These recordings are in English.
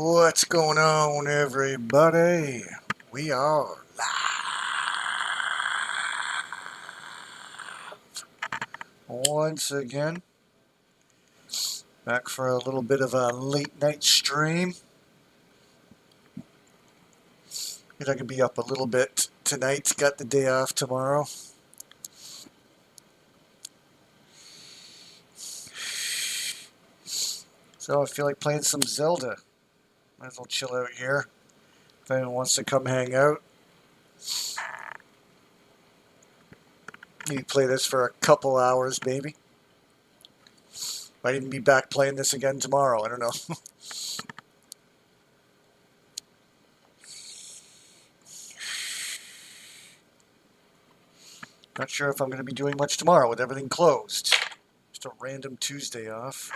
What's going on, everybody? We are once again back for a little bit of a late night stream. If I can be up a little bit tonight, got the day off tomorrow. So I feel like playing some Zelda. Might as well chill out here. If anyone wants to come hang out, maybe play this for a couple hours, maybe. Might even be back playing this again tomorrow. I don't know. Not sure if I'm going to be doing much tomorrow with everything closed. Just a random Tuesday off.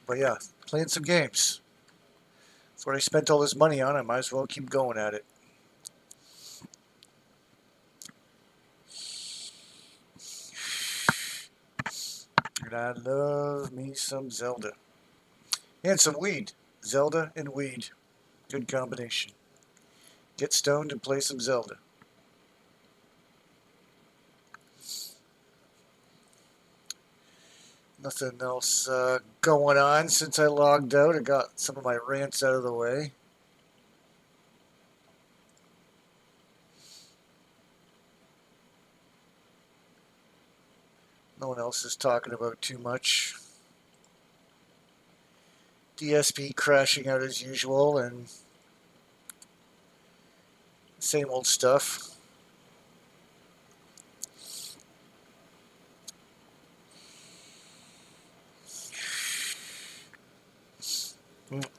But yeah, playing some games. That's what I spent all this money on. I might as well keep going at it. And I love me some Zelda. And some weed. Zelda and weed. Good combination. Get stoned and play some Zelda. Nothing else going on since I logged out. I got some of my rants out of the way. No one else is talking about too much. DSP crashing out as usual and same old stuff.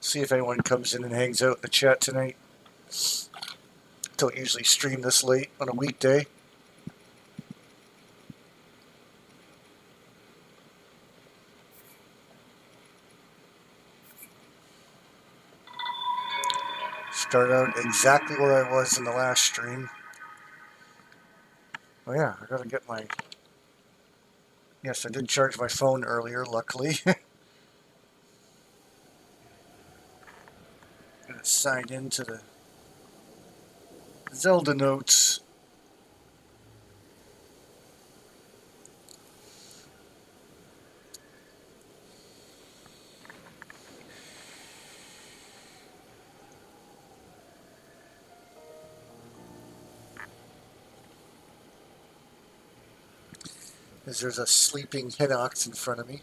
See if anyone comes in and hangs out in the chat tonight. Don't usually stream this late on a weekday. Start out exactly where I was in the last stream. Oh yeah, I gotta get my... Yes, I did charge my phone earlier, luckily. Gonna sign into the Zelda notes. As there's a sleeping Hinox in front of me.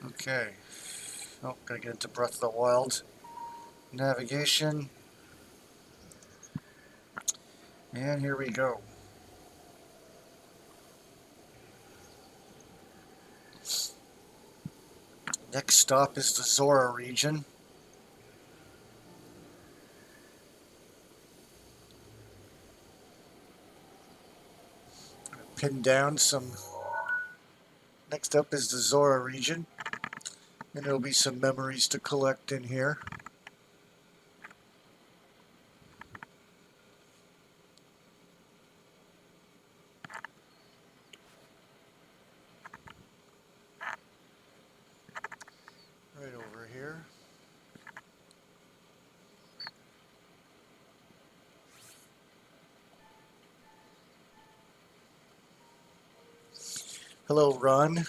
Okay. Oh, gotta get into Breath of the Wild. Navigation. And here we go. Next stop is the Zora region. Pin down some... Next up is the Zora region. And there'll be some memories to collect in here. Right over here. Hello, Ron.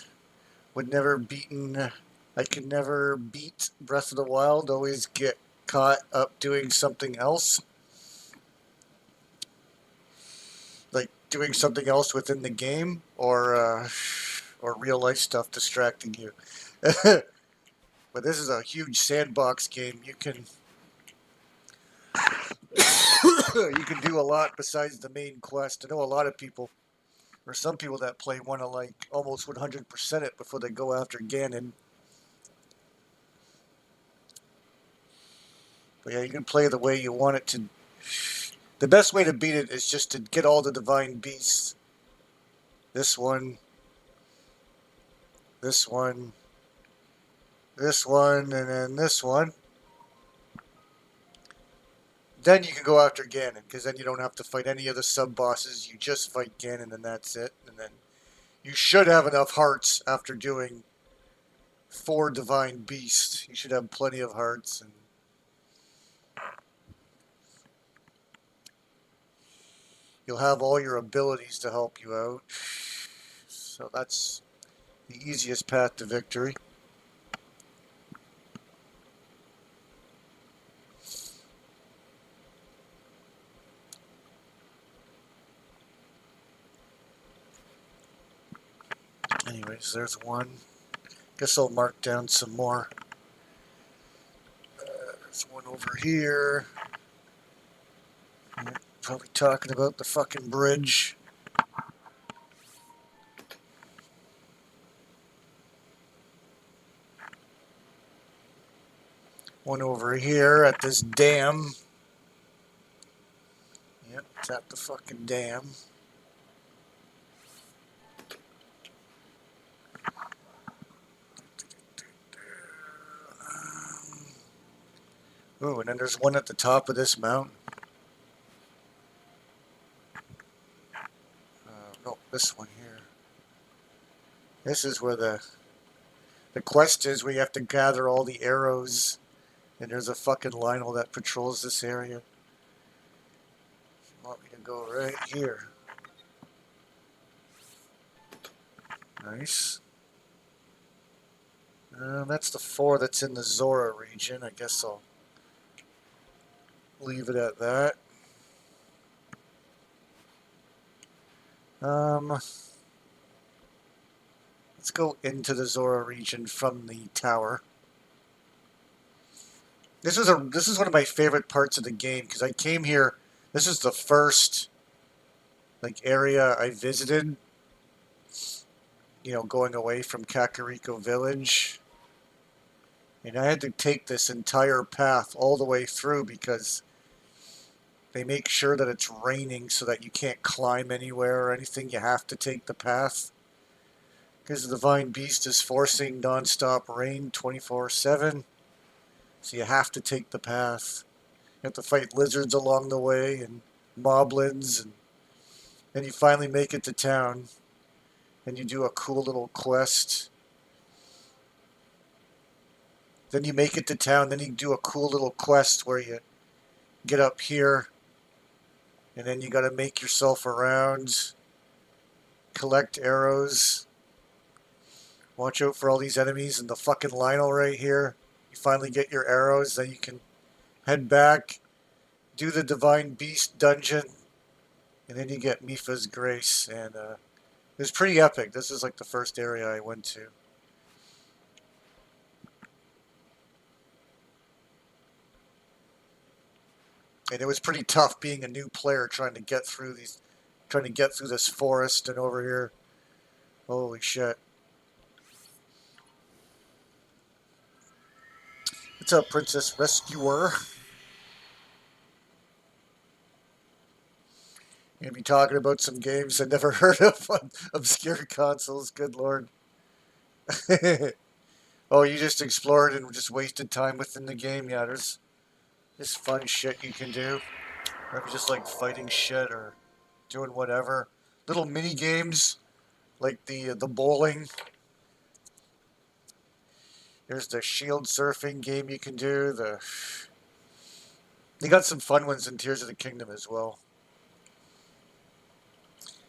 I could never beat Breath of the Wild. Always get caught up doing something else. Like doing something else within the game or real life stuff distracting you. But this is a huge sandbox game. You can you can do a lot besides the main quest. I know a lot of people, or some people that play, want to like almost 100% it before they go after Ganon. But yeah, you can play the way you want it to. The best way to beat it is just to get all the divine beasts. This one, this one, this one, and then this one. Then you can go after Ganon, because then you don't have to fight any of the sub-bosses. You just fight Ganon, and that's it. And then you should have enough hearts after doing 4 Divine Beasts. You should have plenty of hearts. And you'll have all your abilities to help you out. So that's the easiest path to victory. Anyways, there's one. Guess I'll mark down some more. There's one over here. Probably talking about the fucking bridge. One over here at this dam. Yep, it's at the fucking dam. Ooh, and then there's one at the top of this mountain. No, this one here. This is where the quest is, where you have to gather all the arrows. And there's a fucking Lionel that patrols this area. You want me to go right here. Nice. That's the 4 that's in the Zora region. I guess I'll leave it at that. Let's go into the Zora region from the tower. This is one of my favorite parts of the game, because I came here. This is the first area I visited. You know, going away from Kakariko Village. And I had to take this entire path all the way through because they make sure that it's raining so that you can't climb anywhere or anything. You have to take the path. Because the Divine Beast is forcing non-stop rain 24/7. So you have to take the path. You have to fight lizards along the way and moblins. And then you finally make it to town. And you do a cool little quest. Then you make it to town. Then you do a cool little quest where you get up here. And then you got to make yourself around. Collect arrows. Watch out for all these enemies and the fucking Lionel right here. You finally get your arrows. Then you can head back. Do the Divine Beast dungeon. And then you get Mipha's Grace. And it was pretty epic. This is like the first area I went to. And it was pretty tough being a new player trying to get through this forest and over here. Holy shit. What's up, Princess Rescuer? Gonna be talking about some games I never heard of on obscure consoles. Good lord. Oh, you just explored and just wasted time within the game. Yeah, there's fun shit you can do. Or just like fighting shit or doing whatever. Little mini games like the bowling. There's the shield surfing game you can do. They got some fun ones in Tears of the Kingdom as well.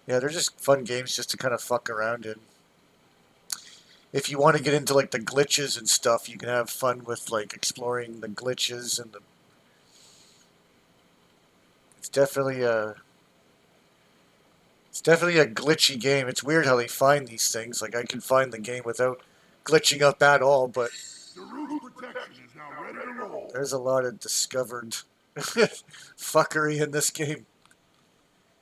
Yeah, they're just fun games just to kind of fuck around in. If you want to get into like the glitches and stuff, you can have fun with like exploring the glitches and the. It's definitely a glitchy game. It's weird how they find these things. Like I can find the game without glitching up at all, but The root protection is now ready to roll. There's a lot of discovered fuckery in this game.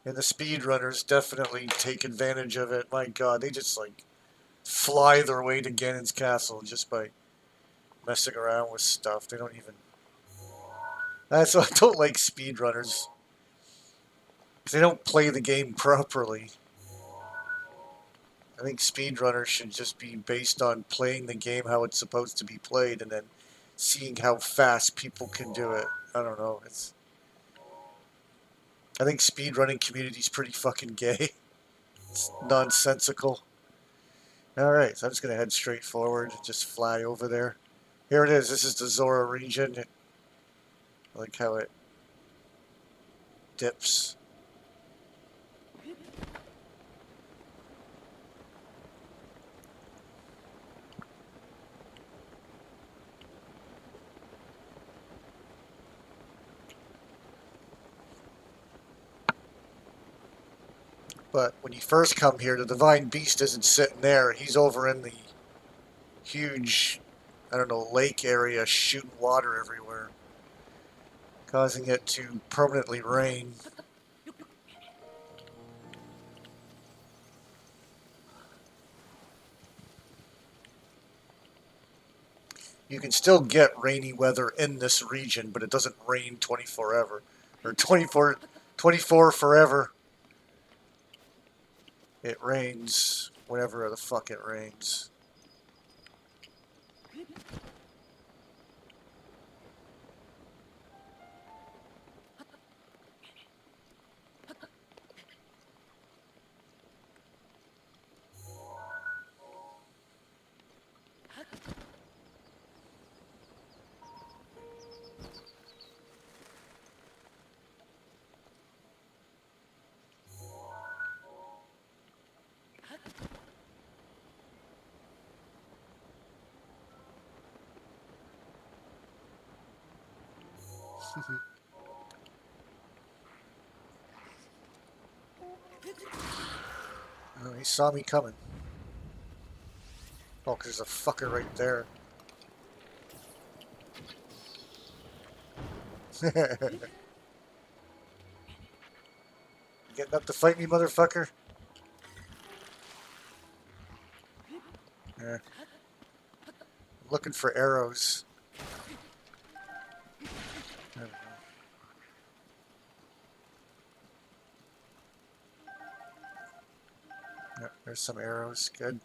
And the speedrunners definitely take advantage of it. My god, they just like fly their way to Ganon's castle just by messing around with stuff. They don't even. That's why I don't like speedrunners. Because they don't play the game properly. I think speedrunners should just be based on playing the game how it's supposed to be played and then seeing how fast people can do it. I don't know. I think speedrunning community's pretty fucking gay. It's nonsensical. Alright, so I'm just going to head straight forward and just fly over there. Here it is. This is the Zora region. I like how it dips. But when you first come here, the Divine Beast isn't sitting there. He's over in the huge, I don't know, lake area shooting water everywhere, causing it to permanently rain. You can still get rainy weather in this region, but it doesn't rain 24 ever. Or 24 forever. It rains whenever the fuck it rains. Oh, he saw me coming. Oh, 'cause there's a fucker right there. Getting up to fight me, motherfucker? Yeah. Looking for arrows. I don't know. Yep, there's some arrows. Good.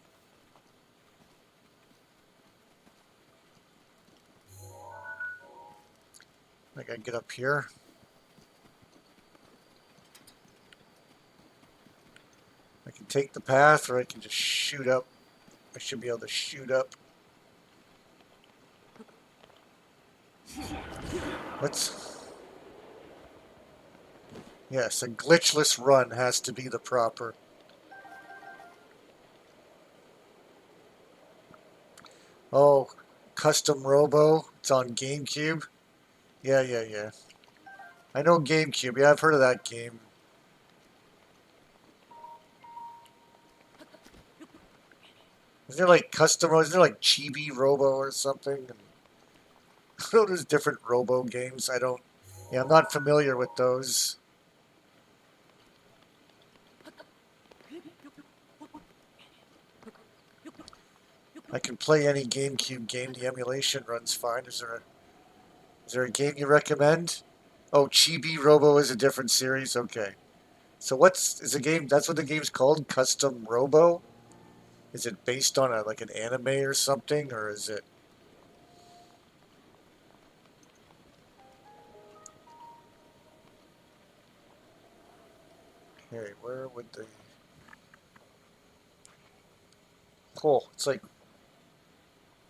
I gotta get up here. I can take the path, or I can just shoot up. I should be able to shoot up. What's... Yes, a glitchless run has to be the proper. Oh, Custom Robo. It's on GameCube. Yeah. I know GameCube. Yeah, I've heard of that game. Is there like custom? Is there like Chibi Robo or something? I know there's different Robo games. I don't. Yeah, I'm not familiar with those. I can play any GameCube game. The emulation runs fine. Is there a game you recommend? Oh, Chibi Robo is a different series. Okay. So is a game? That's what the game's called. Custom Robo. Is it based on like an anime or something, or is it? Okay, where would the? Oh, it's like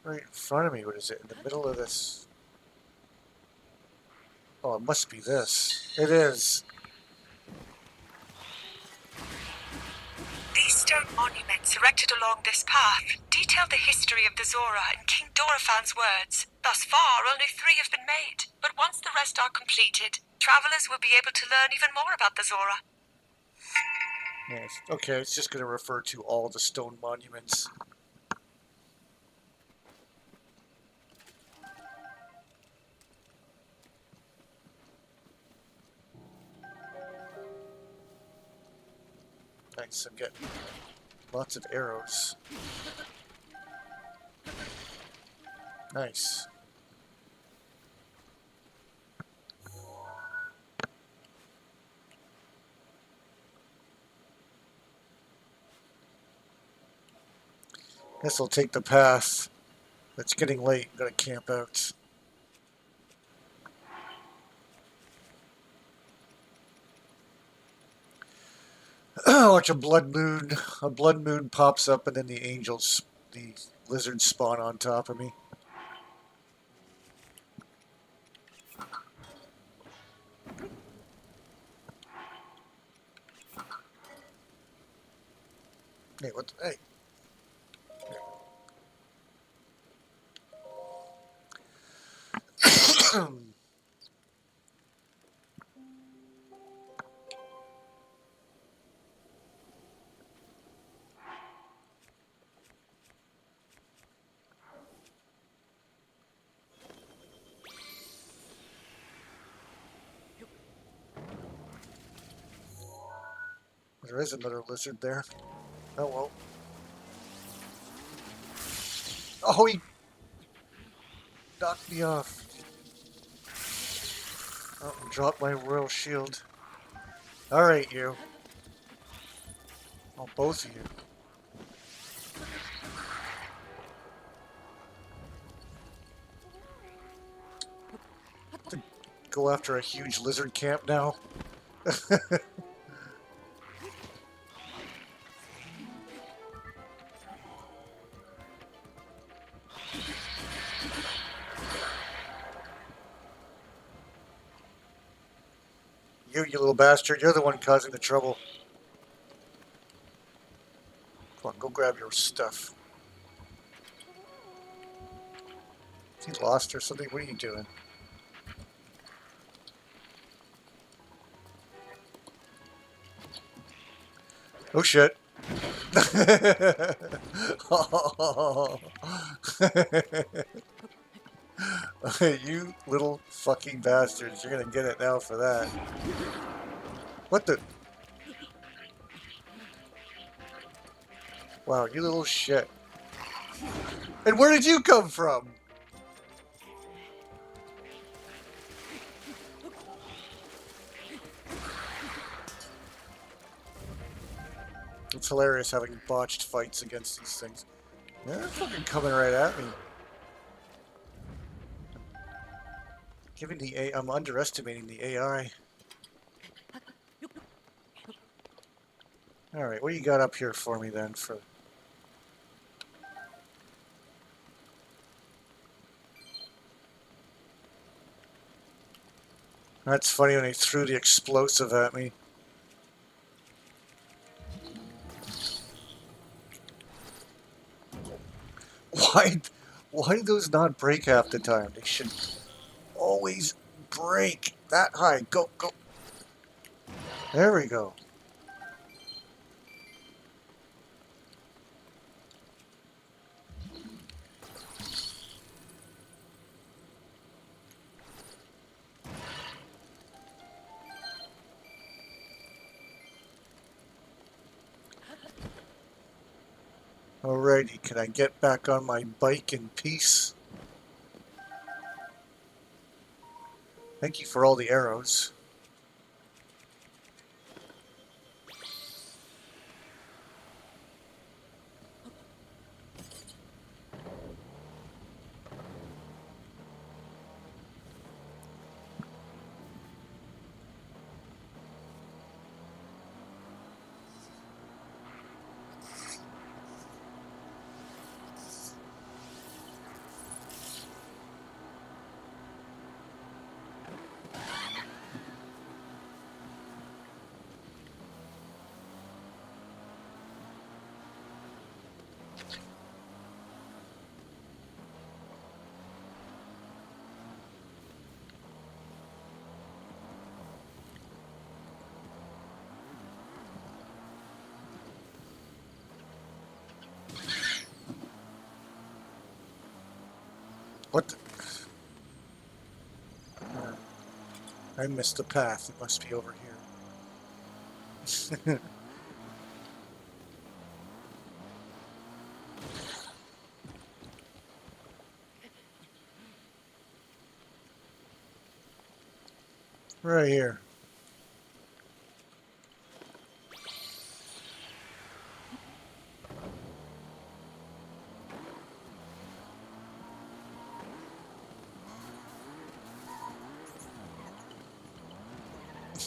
right in front of me. What is it? In the middle of this? Oh, it must be this. It is. These stone monuments erected along this path detail the history of the Zora in King Dorophan's words. Thus far, only 3 have been made, but once the rest are completed, travelers will be able to learn even more about the Zora. Yes. Okay, it's just going to refer to all the stone monuments. Nice, I'm getting lots of arrows. Nice. This will take the path. It's getting late. I'm gonna camp out. Watch a blood moon. A blood moon pops up, and then the angels, the lizards, spawn on top of me. Hey, what? Hey. There is another lizard there. Oh well. Oh, he knocked me off. Oh, dropped my royal shield. Alright, you. Oh, both of you. To go after a huge lizard camp now. You little bastard. You're the one causing the trouble. Come on, go grab your stuff. Is he lost or something? What are you doing? Oh shit. You little fucking bastards. You're gonna get it now for that. What the? Wow, you little shit. And where did you come from? It's hilarious having botched fights against these things. They're fucking coming right at me. Giving the A, I'm underestimating the AI. Alright, what do you got up here for me then? For That's funny when they threw the explosive at me. Why, why do those not break half the time? They should always break that high. Go, go. There we go. Alrighty, can I get back on my bike in peace? Thank you for all the arrows. What the? I missed the path. It must be over here. Right here.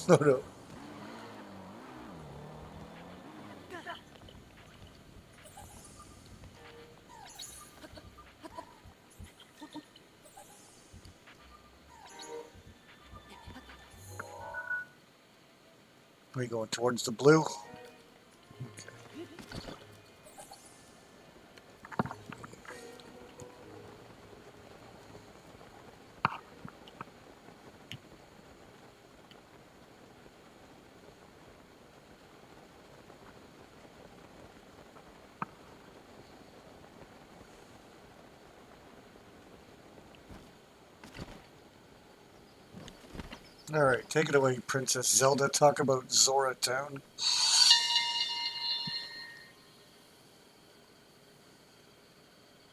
Oh no. Are we going towards the blue? Alright, take it away, Princess Zelda. Talk about Zora Town.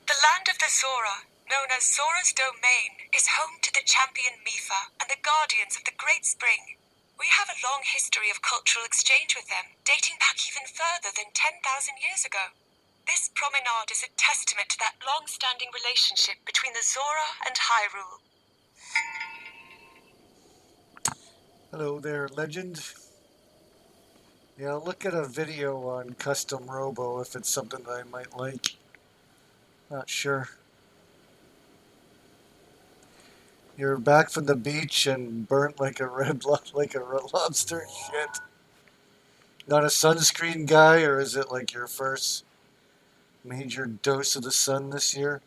The land of the Zora, known as Zora's Domain, is home to the champion Mifa and the guardians of the Great Spring. We have a long history of cultural exchange with them, dating back even further than 10,000 years ago. This promenade is a testament to that long-standing relationship between the Zora and Hyrule. Hello there, legend. Yeah, I'll look at a video on custom robo if it's something that I might like. Not sure. You're back from the beach and burnt like a like a red lobster. Shit. Not a sunscreen guy, or is it like your first major dose of the sun this year?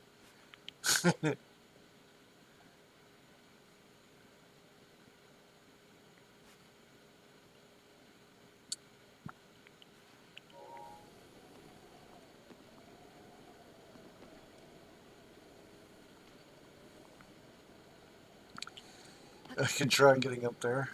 I could try getting up there.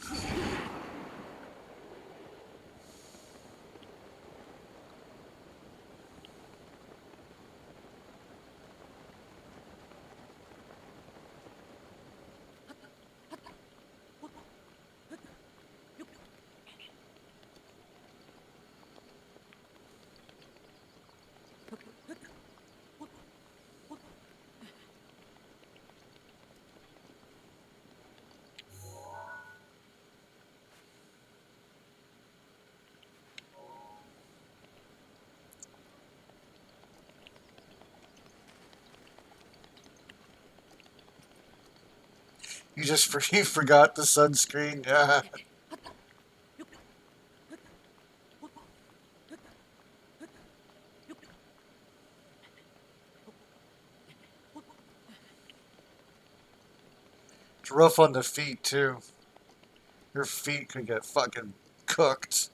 You forgot the sunscreen. Yeah. It's rough on the feet too. Your feet could get fucking cooked.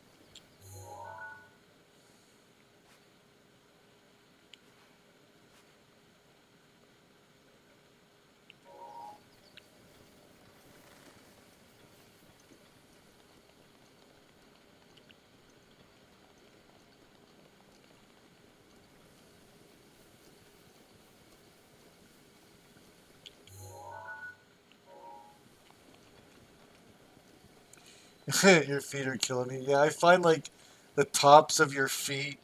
Your feet are killing me. Yeah, I find like the tops of your feet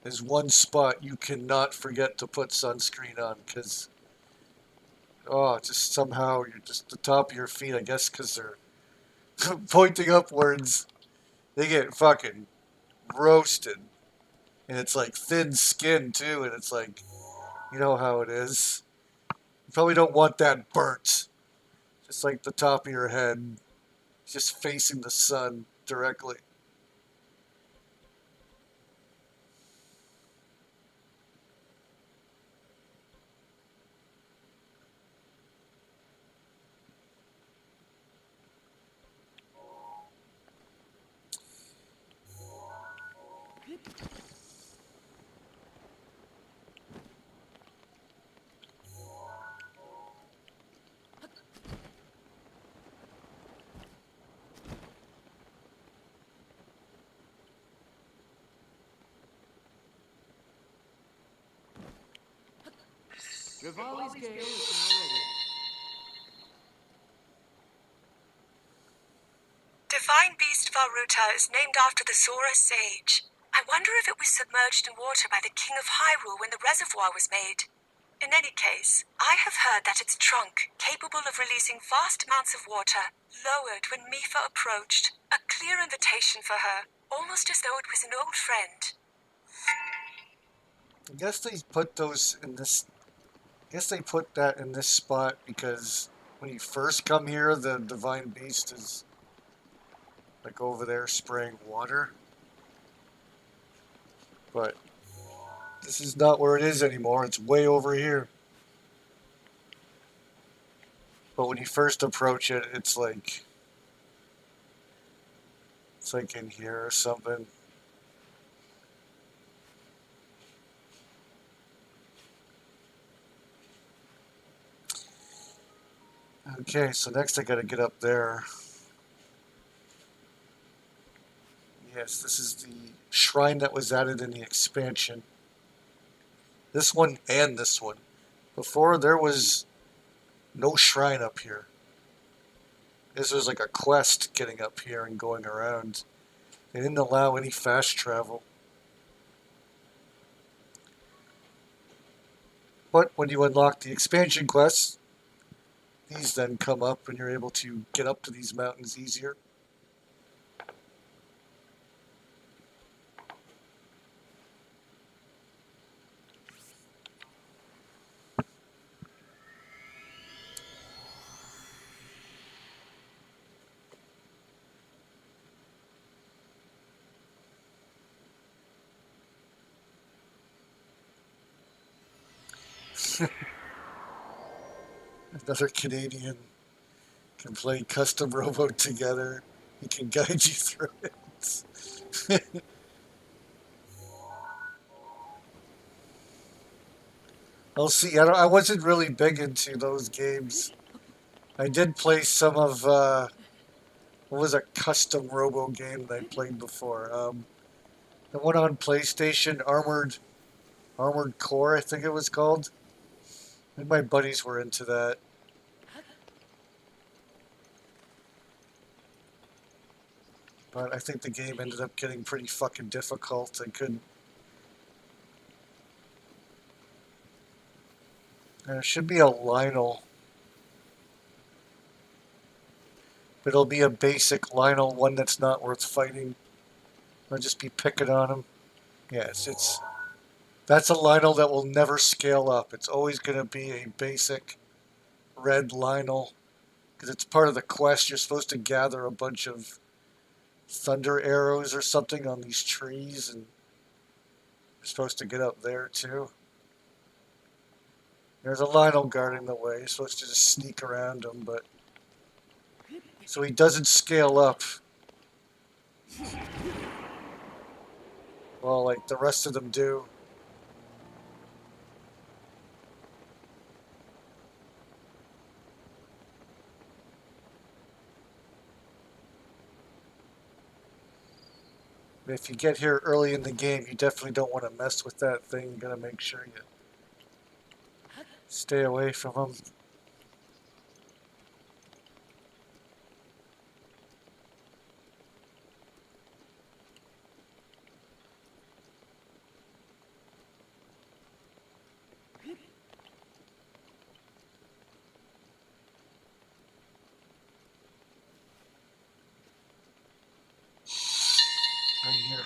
is one spot you cannot forget to put sunscreen on because, oh, just somehow you're just the top of your feet, I guess because they're pointing upwards, they get fucking roasted. And it's like thin skin too, and it's like, you know how it is. You probably don't want that burnt. Just like the top of your head, just facing the sun directly. Rivali's gale is now ready. Divine Beast Varuta is named after the Zora Sage. I wonder if it was submerged in water by the King of Hyrule when the reservoir was made. In any case, I have heard that its trunk, capable of releasing vast amounts of water, lowered when Mifa approached, a clear invitation for her, almost as though it was an old friend. I guess they put those in this. I guess they put that in this spot because when you first come here, the divine beast is like over there spraying water. But this is not where it is anymore. It's way over here. But when you first approach it, it's like in here or something. Okay, so next I gotta get up there. Yes, this is the shrine that was added in the expansion. This one and this one. Before there was no shrine up here. This was like a quest getting up here and going around. They didn't allow any fast travel. But when you unlock the expansion quests, these then come up and you're able to get up to these mountains easier. Another Canadian can play custom rowboat together. He can guide you through it. I'll see. I wasn't really big into those games. I did play some of what was a custom robo game that I played before. The one on PlayStation, Armored Core, I think it was called. And my buddies were into that. But I think the game ended up getting pretty fucking difficult. I couldn't. There should be a Lionel. But it'll be a basic Lionel, one that's not worth fighting. I'll just be picking on him. Yes, that's a Lionel that will never scale up. It's always going to be a basic red Lionel. Because it's part of the quest. You're supposed to gather a bunch of thunder arrows or something on these trees, and you're supposed to get up there too. There's a Lionel guarding the way. You're supposed to just sneak around him, but so he doesn't scale up. Well, like the rest of them do. If you get here early in the game, you definitely don't want to mess with that thing. You gotta make sure you stay away from them. Right here.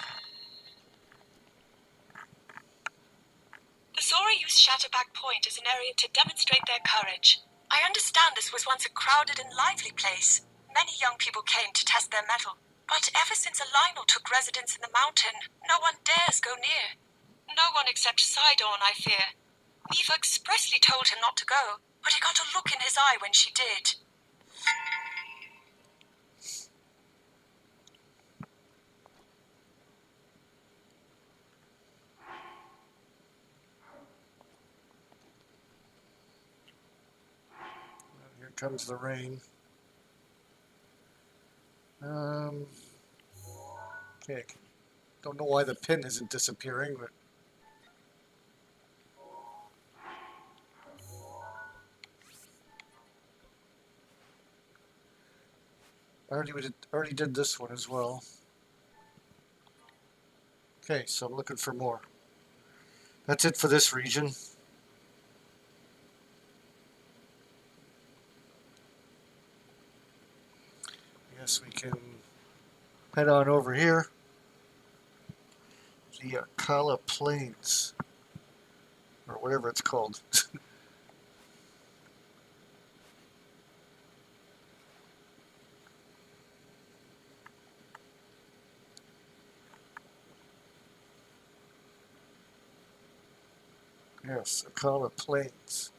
The Zora use Shatterback Point as an area to demonstrate their courage. I understand this was once a crowded and lively place. Many young people came to test their mettle. But ever since a Lionel took residence in the mountain, no one dares go near. No one except Sidon, I fear. Eva expressly told him not to go, but he got a look in his eye when she did. Here comes the rain. Okay. Don't know why the pin isn't disappearing, but I already did this one as well. Okay, so I'm looking for more. That's it for this region. guess we can head on over here. The Akala Plains, or whatever it's called. Yes, Akala Plains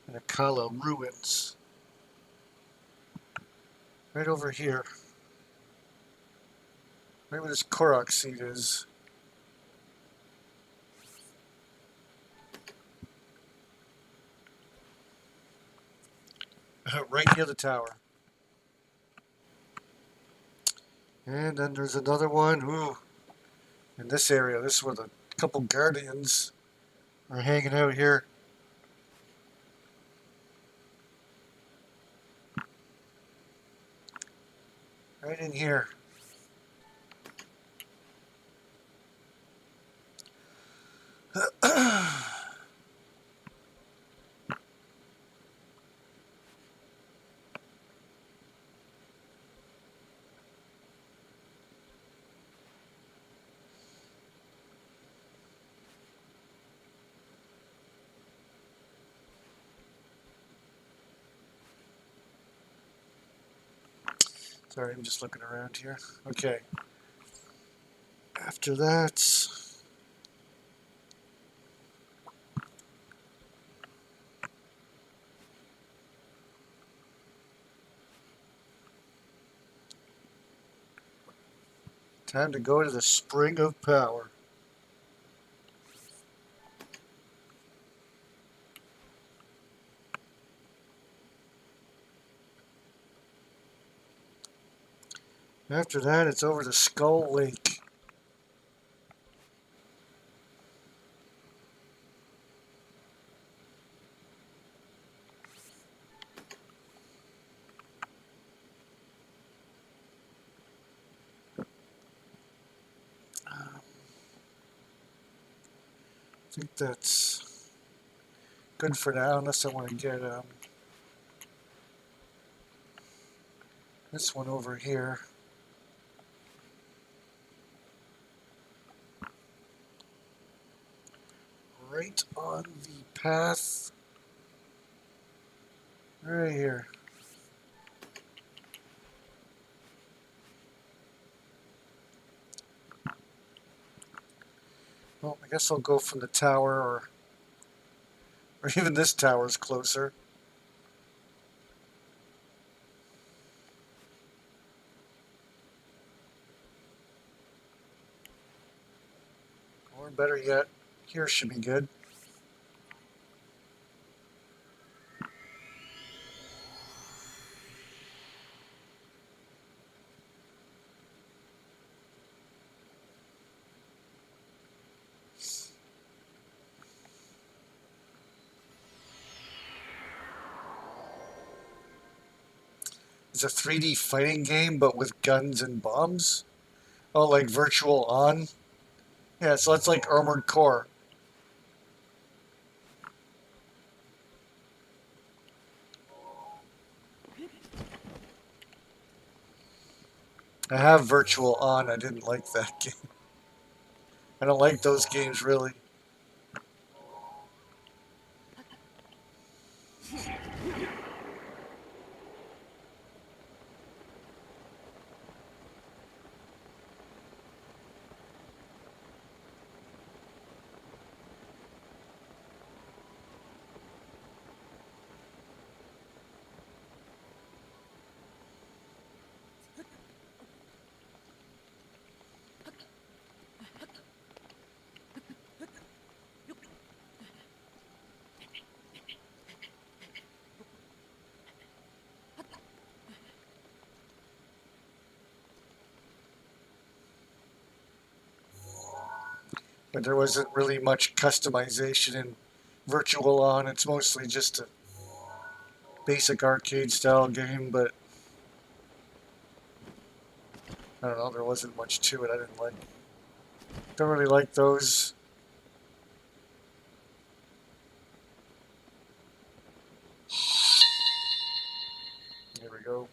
and Akala Ruins. Right over here. Right where this Korok seed is. Right near the tower. And then there's another one. Ooh. In this area, this is where the couple guardians are hanging out here. Right in here. Sorry, I'm just looking around here. Okay. After that, time to go to the Spring of Power. After that, it's over to Skull Lake. I think that's good for now, unless I want to get this one over here. Right on the path. Right here. Well, I guess I'll go from the tower, or even this tower's closer. Or better yet, here should be good. It's a 3D fighting game, but with guns and bombs. Oh, like Virtual On? Yeah, so it's like Armored Core. I have Virtual On. I didn't like that game. I don't like those games, really. But there wasn't really much customization in Virtual On. It's mostly just a basic arcade style game, but I don't know, there wasn't much to it. I didn't like. Don't really like those. There we go.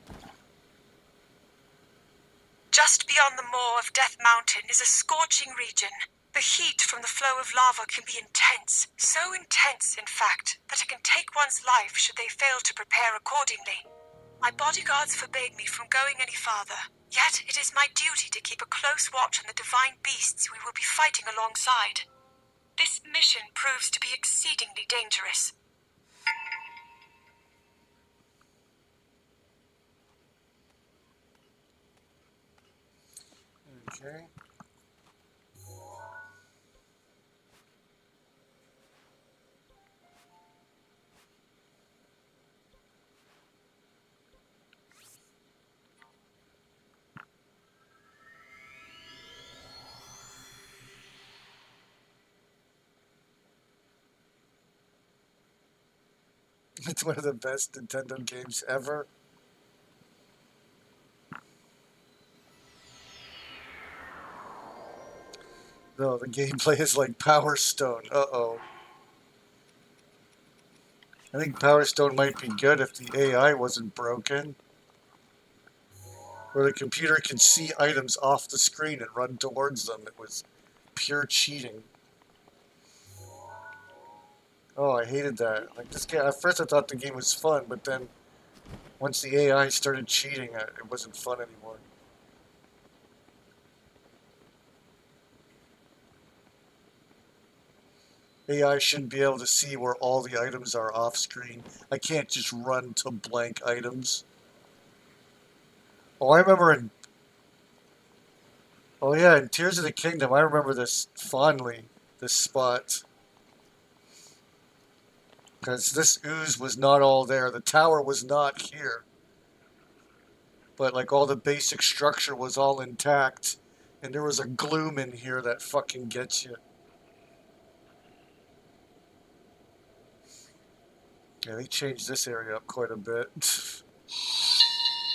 beyond the moor of Death Mountain is a scorching region. The heat from the flow of lava can be intense. So intense, in fact, that it can take one's life should they fail to prepare accordingly. My bodyguards forbade me from going any farther. Yet it is my duty to keep a close watch on the divine beasts we will be fighting alongside. This mission proves to be exceedingly dangerous. Okay. It's one of the best Nintendo games ever. No, the gameplay is like Power Stone. Uh-oh. I think Power Stone might be good if the AI wasn't broken. Where the computer can see items off the screen and run towards them. It was pure cheating. Oh, I hated that. Like this game, at first I thought the game was fun, but then once the AI started cheating, it wasn't fun anymore. AI shouldn't be able to see where all the items are off screen. I can't just run to blank items. Oh, I remember in... Oh yeah, in Tears of the Kingdom, I remember this fondly, this spot. Because this ooze was not all there. The tower was not here. But like all the basic structure was all intact. And there was a gloom in here that fucking gets you. Yeah, they changed this area up quite a bit.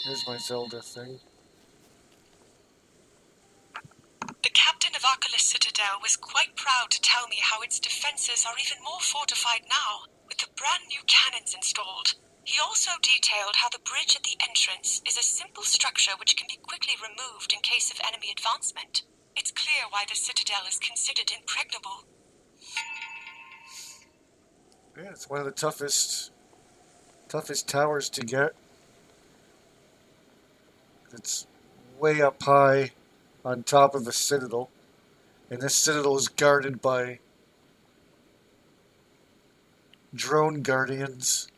Here's my Zelda thing. The captain of Arcalis Citadel was quite proud to tell me how its defenses are even more fortified now, with the brand new cannons installed. He also detailed how the bridge at the entrance is a simple structure which can be quickly removed in case of enemy advancement. It's clear why the citadel is considered impregnable. Yeah, it's one of the toughest towers to get. It's way up high on top of a citadel. And this citadel is guarded by drone guardians.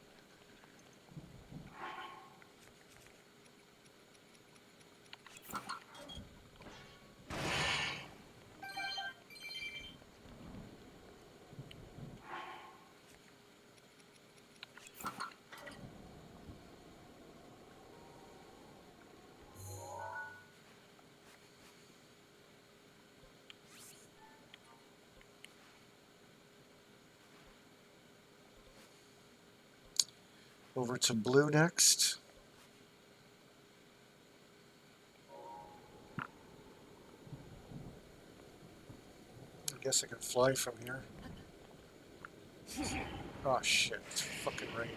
Over to blue next. I guess I can fly from here. Oh shit, it's fucking raining.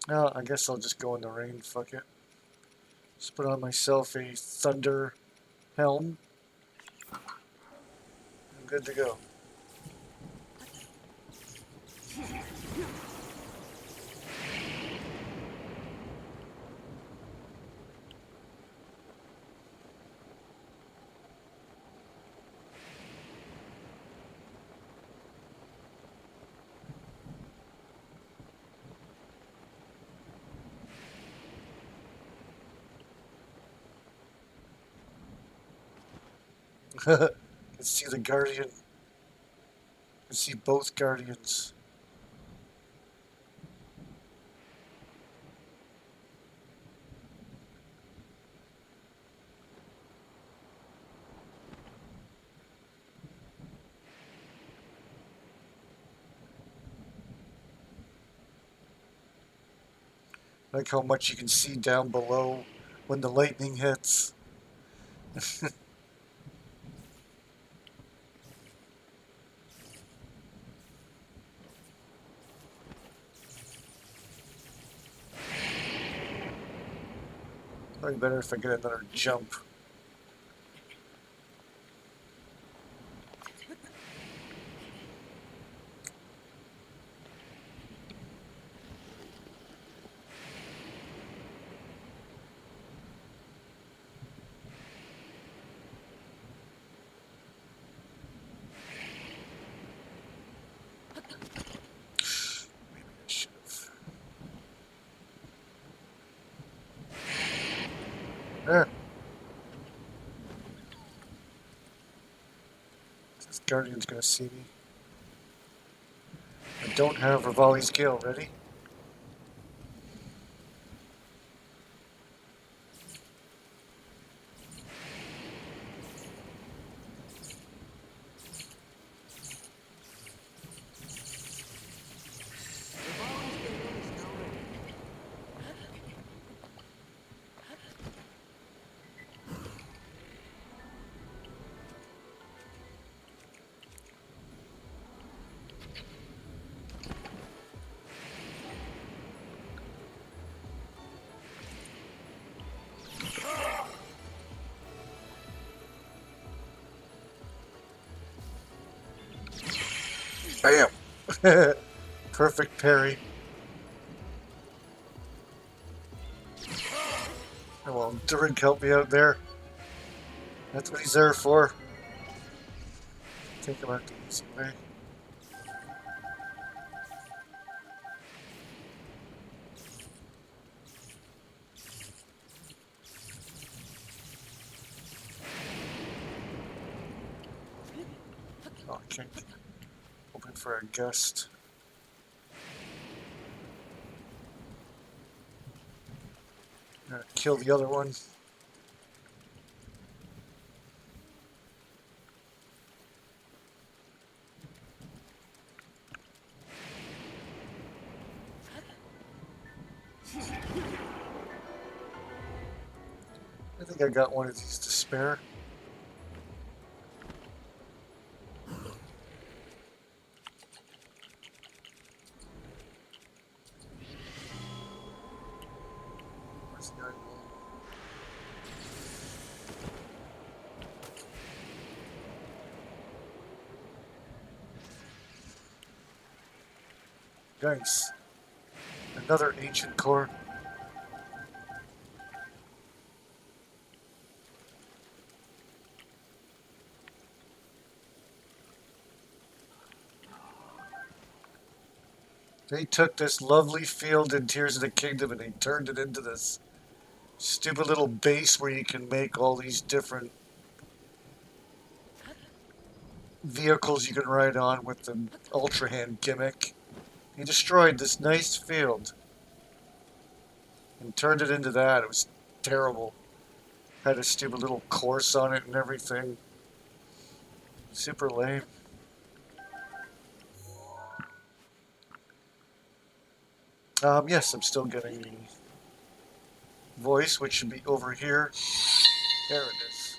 Oh, I guess I'll just go in the rain, fuck it. Just put on myself a thunder helm. I'm good to go. Can see the guardian. Can see both guardians. Like how much you can see down below when the lightning hits. Probably better if I get another jump. Maybe I should have. There. This guardian's gonna see me. I don't have Rivali's Gale ready. Rivali's gale is now ready. Bam! Perfect parry. Oh, well, Durin helped me out there. That's what he's there for. Take him out the easy way. Oh, I can't. Hoping for a gust. Kill the other one. I think I got one of these to spare. Where's the iron one? Nice. Another ancient core. They took this lovely field in Tears of the Kingdom and they turned it into this stupid little base where you can make all these different vehicles you can ride on with the Ultra Hand gimmick. He destroyed this nice field and turned it into that. It was terrible. Had a stupid little course on it and everything. Super lame. Yes, I'm still getting the voice, which should be over here. There it is.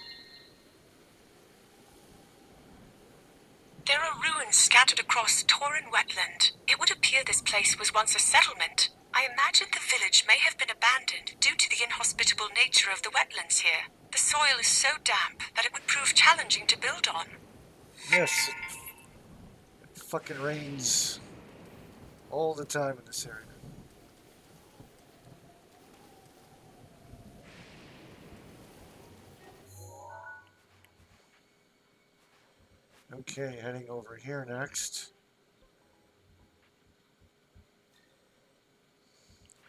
There are ruins scattered across Tauren wetland. It would appear this place was once a settlement. I imagine the village may have been abandoned due to the inhospitable nature of the wetlands here. The soil is so damp that it would prove challenging to build on. Yes, it fucking rains all the time in this area. Okay, heading over here next.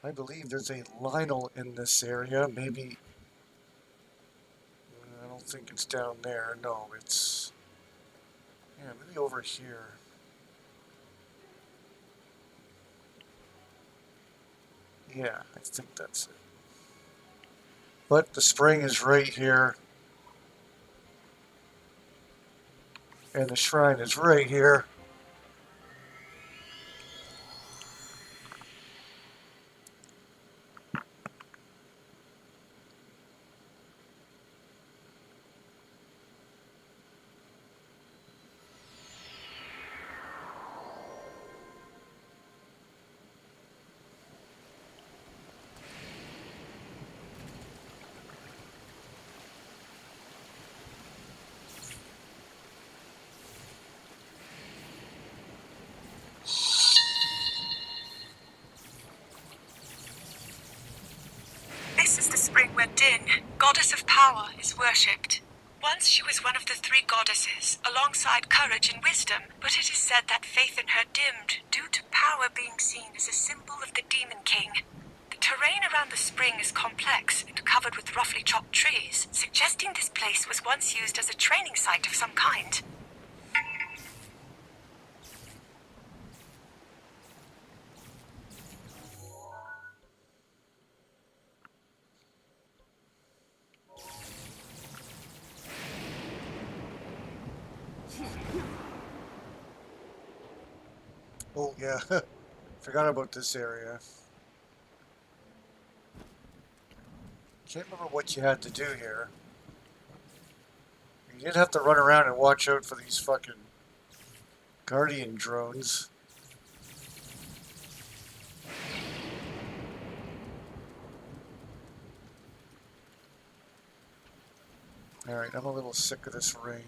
I believe there's a Lionel in this area. Maybe. I don't think it's down there. No, it's. Yeah, maybe over here. Yeah, I think that's it. But the spring is right here. And the shrine is right here. where Din, goddess of power, is worshipped. Once she was one of the three goddesses, alongside courage and wisdom, but it is said that faith in her dimmed due to power being seen as a symbol of the Demon King. The terrain around the spring is complex and covered with roughly chopped trees, suggesting this place was once used as a training site of some kind. Oh, yeah. Forgot about this area. Can't remember what you had to do here. You did have to run around and watch out for these fucking guardian drones. Alright, I'm a little sick of this rain.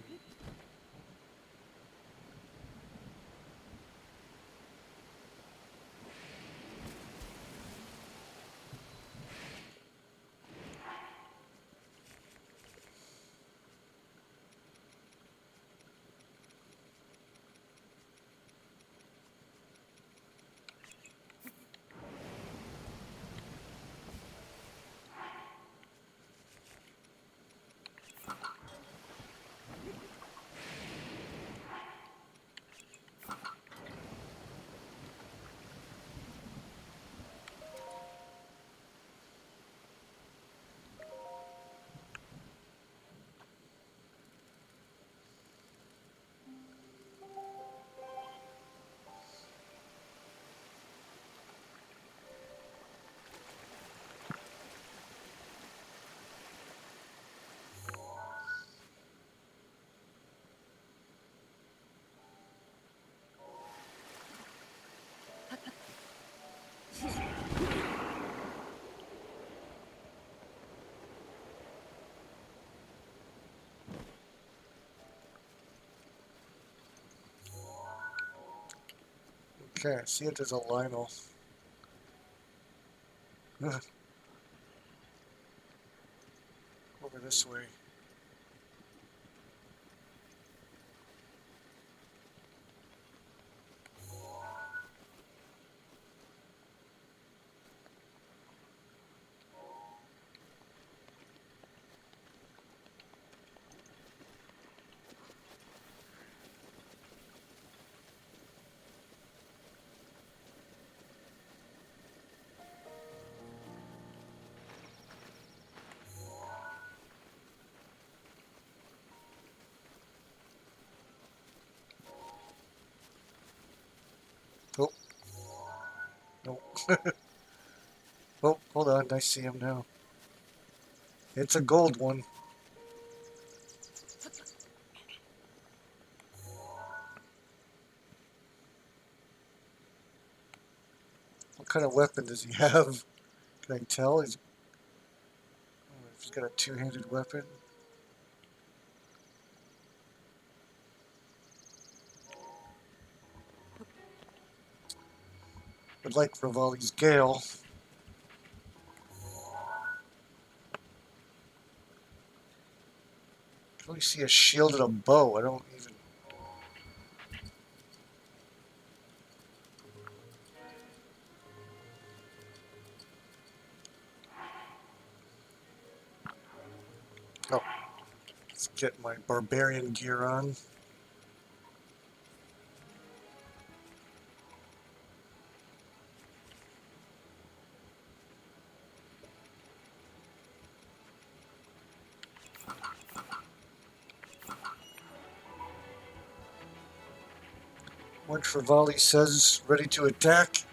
Okay, I see it as a Lionel. Over this way. Oh, no. Oh, hold on, I see him now. It's a gold one. What kind of weapon does he have? Can I tell? He's got a two-handed weapon. But like Rivali's Gale. I can only see a shield and a bow. I don't even... Oh, let's get my barbarian gear on. Once Rivali says ready to attack.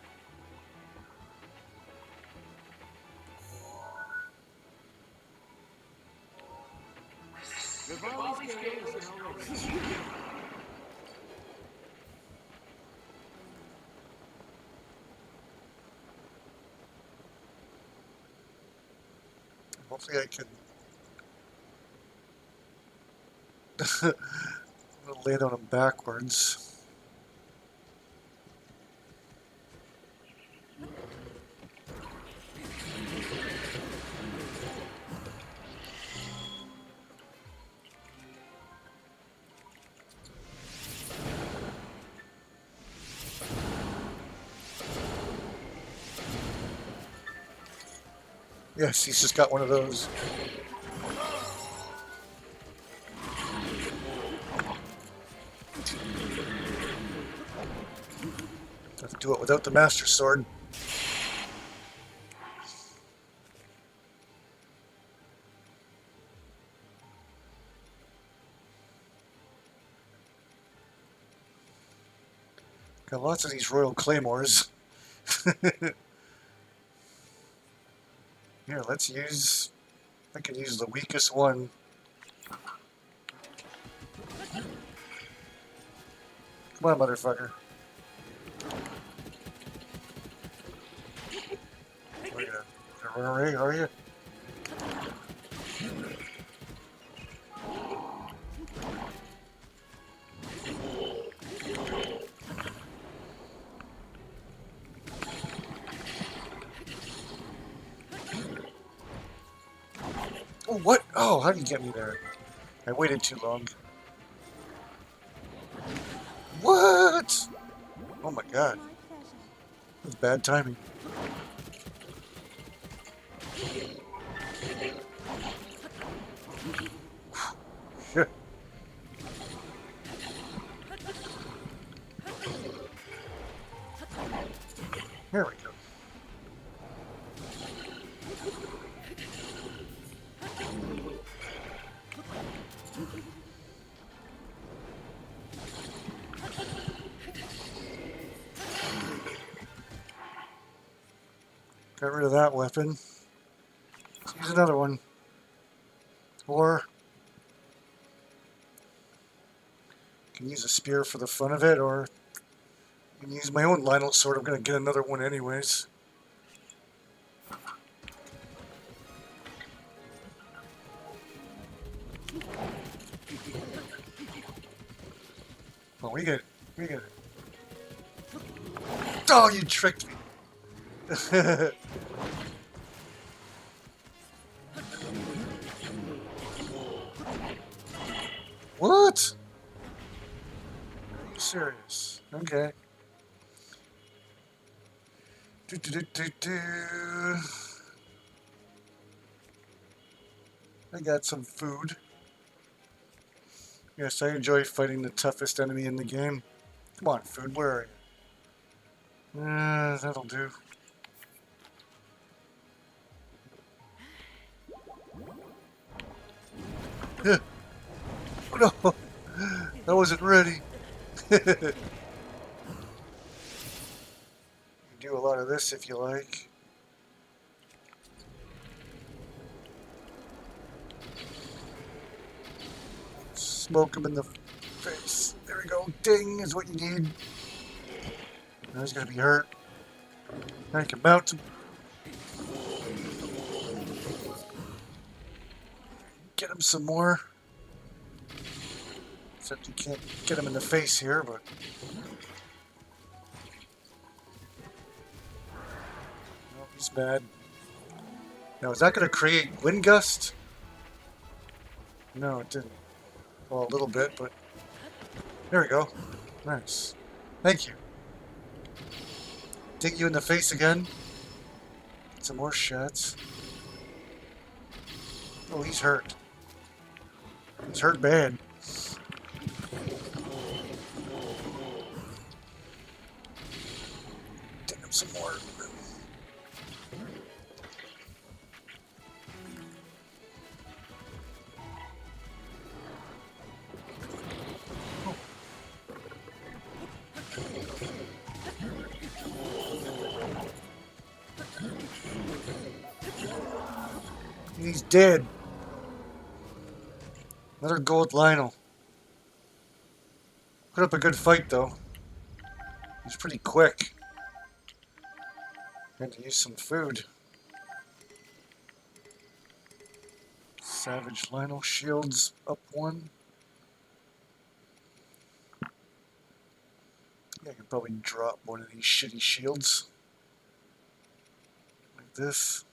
The volley scale is now ready. Hopefully I can lay it on him backwards. Yes, he's just got one of those. Have to do it without the Master Sword. Got lots of these Royal Claymores. Here, let's use... I can use the weakest one. Come on, motherfucker. Are you gonna run away, are you? Oh, what? Oh, how did you get me there? I waited too long. What? Oh my god. That's bad timing. Shit. There we go. Got rid of that weapon. Let's use another one. Or I can use a spear for the fun of it, or I can use my own Lionel sword. I'm gonna get another one anyways. Oh, we get it. Oh, you tricked me. What? Are you serious? Okay. I got some food. Yes, I enjoy fighting the toughest enemy in the game. Come on, food, where are you? That'll do. No, I wasn't ready. You can do a lot of this if you like. Smoke him in the face. There we go. Ding is what you need. Now he's gonna be hurt. Now you can mount him. Get him some more. Except you can't get him in the face here, but... Oh, he's bad. Now, is that going to create wind gust? No, it didn't. Well, a little bit, but... There we go. Nice. Thank you. Dig you in the face again. Get some more shots. Oh, he's hurt. He's hurt bad. Dig him some more. He's dead. Another gold Lionel. Put up a good fight, though. He's pretty quick. Had to use some food. Savage Lionel shields up one. Yeah, I could probably drop one of these shitty shields. Like this.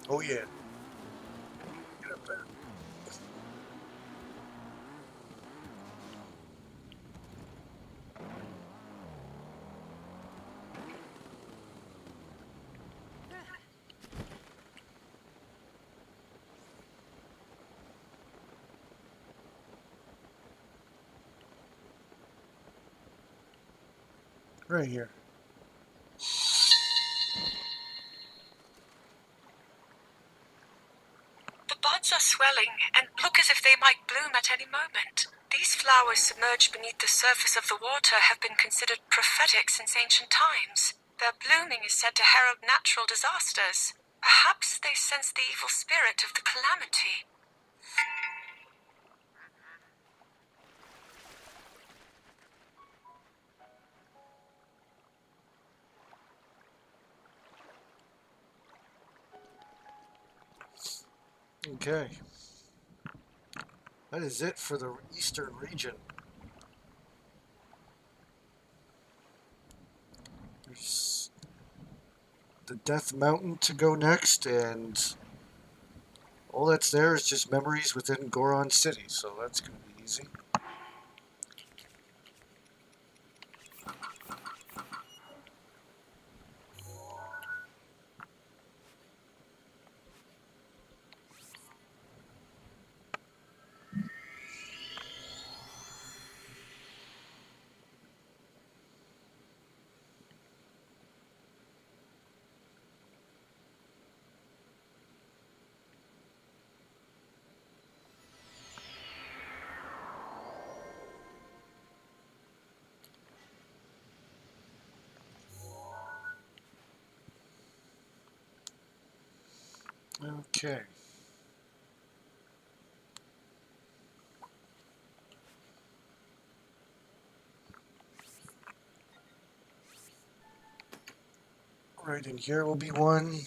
Oh yeah. Get up there. Right here. The buds are swelling and look as if they might bloom at any moment. These flowers submerged beneath the surface of the water have been considered prophetic since ancient times. Their blooming is said to herald natural disasters. Perhaps they sense the evil spirit of the calamity. Okay. That is it for the eastern region. There's the Death Mountain to go next, and all that's there is just memories within Goron City, so that's going to be easy. Okay. Right in here will be one.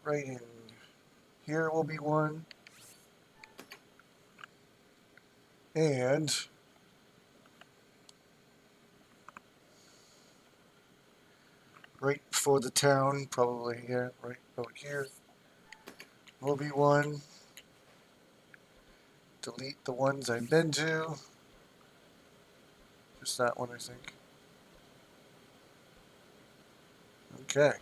Right in here will be one. And right before the town, probably, yeah, right out here will be one. Delete the ones I've been to. Just that one, I think. Okay.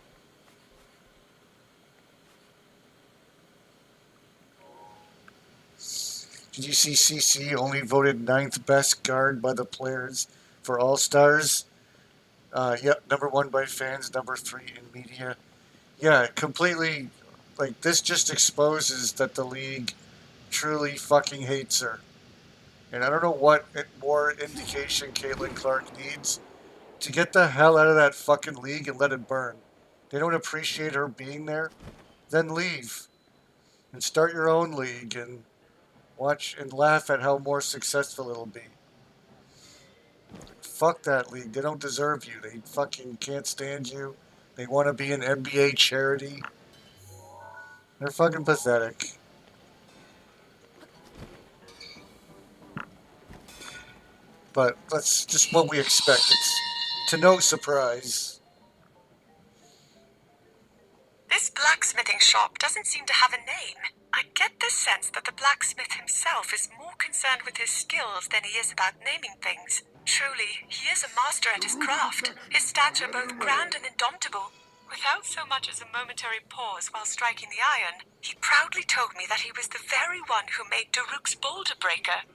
Did you see CC only voted 9th best guard by the players for All Stars? Yep, number 1 by fans, number 3 in media. Yeah, completely. Like, this just exposes that the league truly fucking hates her. And I don't know what more indication Caitlin Clark needs to get the hell out of that fucking league and let it burn. They don't appreciate her being there? Then leave. And start your own league and watch and laugh at how more successful it'll be. Fuck that league. They don't deserve you. They fucking can't stand you. They want to be an NBA charity. They're fucking pathetic. But that's just what we expect. It's to no surprise. This blacksmithing shop doesn't seem to have a name. I get the sense that the blacksmith himself is more concerned with his skills than he is about naming things. Truly, he is a master at his craft, his stature both grand and indomitable. Without so much as a momentary pause while striking the iron, he proudly told me that he was the very one who made Daruk's boulder breaker.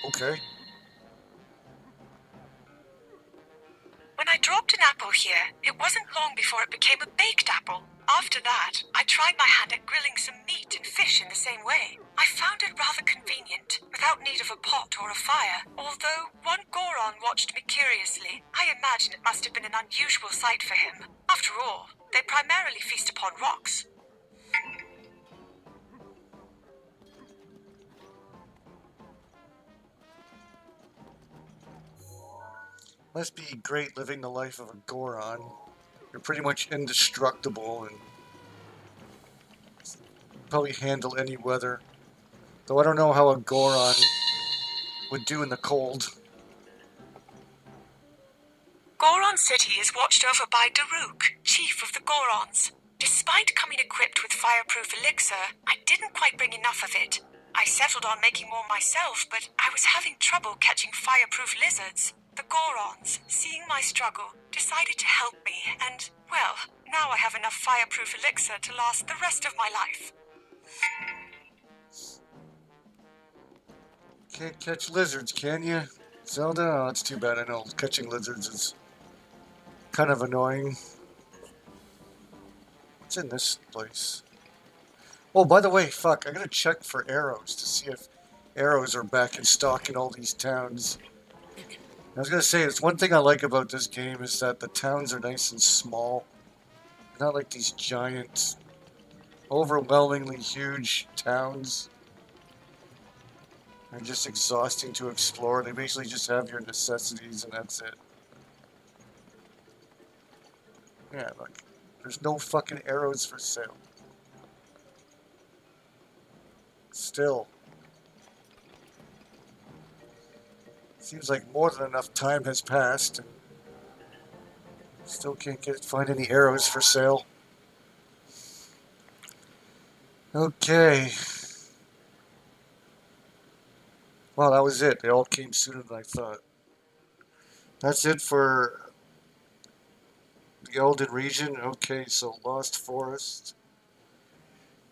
Okay. When I dropped an apple here, it wasn't long before it became a baked apple. After that, I tried my hand at grilling some meat and fish in the same way. I found it rather convenient, without need of a pot or a fire. Although one Goron watched me curiously, I imagine it must have been an unusual sight for him. After all, they primarily feast upon rocks. Must be great living the life of a Goron. You're pretty much indestructible and probably handle any weather. Though I don't know how a Goron would do in the cold. Goron City is watched over by Daruk, chief of the Gorons. Despite coming equipped with fireproof elixir, I didn't quite bring enough of it. I settled on making more myself, but I was having trouble catching fireproof lizards. The Gorons, seeing my struggle, decided to help me, and, well, now I have enough fireproof elixir to last the rest of my life. Can't catch lizards, can you? Zelda? Oh, it's too bad. I know catching lizards is kind of annoying. What's in this place? Oh, by the way, fuck, I gotta check for arrows to see if arrows are back in stock in all these towns. I was gonna say, it's one thing I like about this game is that the towns are nice and small. They're not like these giant, overwhelmingly huge towns. They're just exhausting to explore. They basically just have your necessities and that's it. Yeah, look. There's no fucking arrows for sale. Still. Seems like more than enough time has passed and still can't find any arrows for sale. Okay. Well, that was it. They all came sooner than I thought. That's it for the Elden region. Okay, so Lost Forest.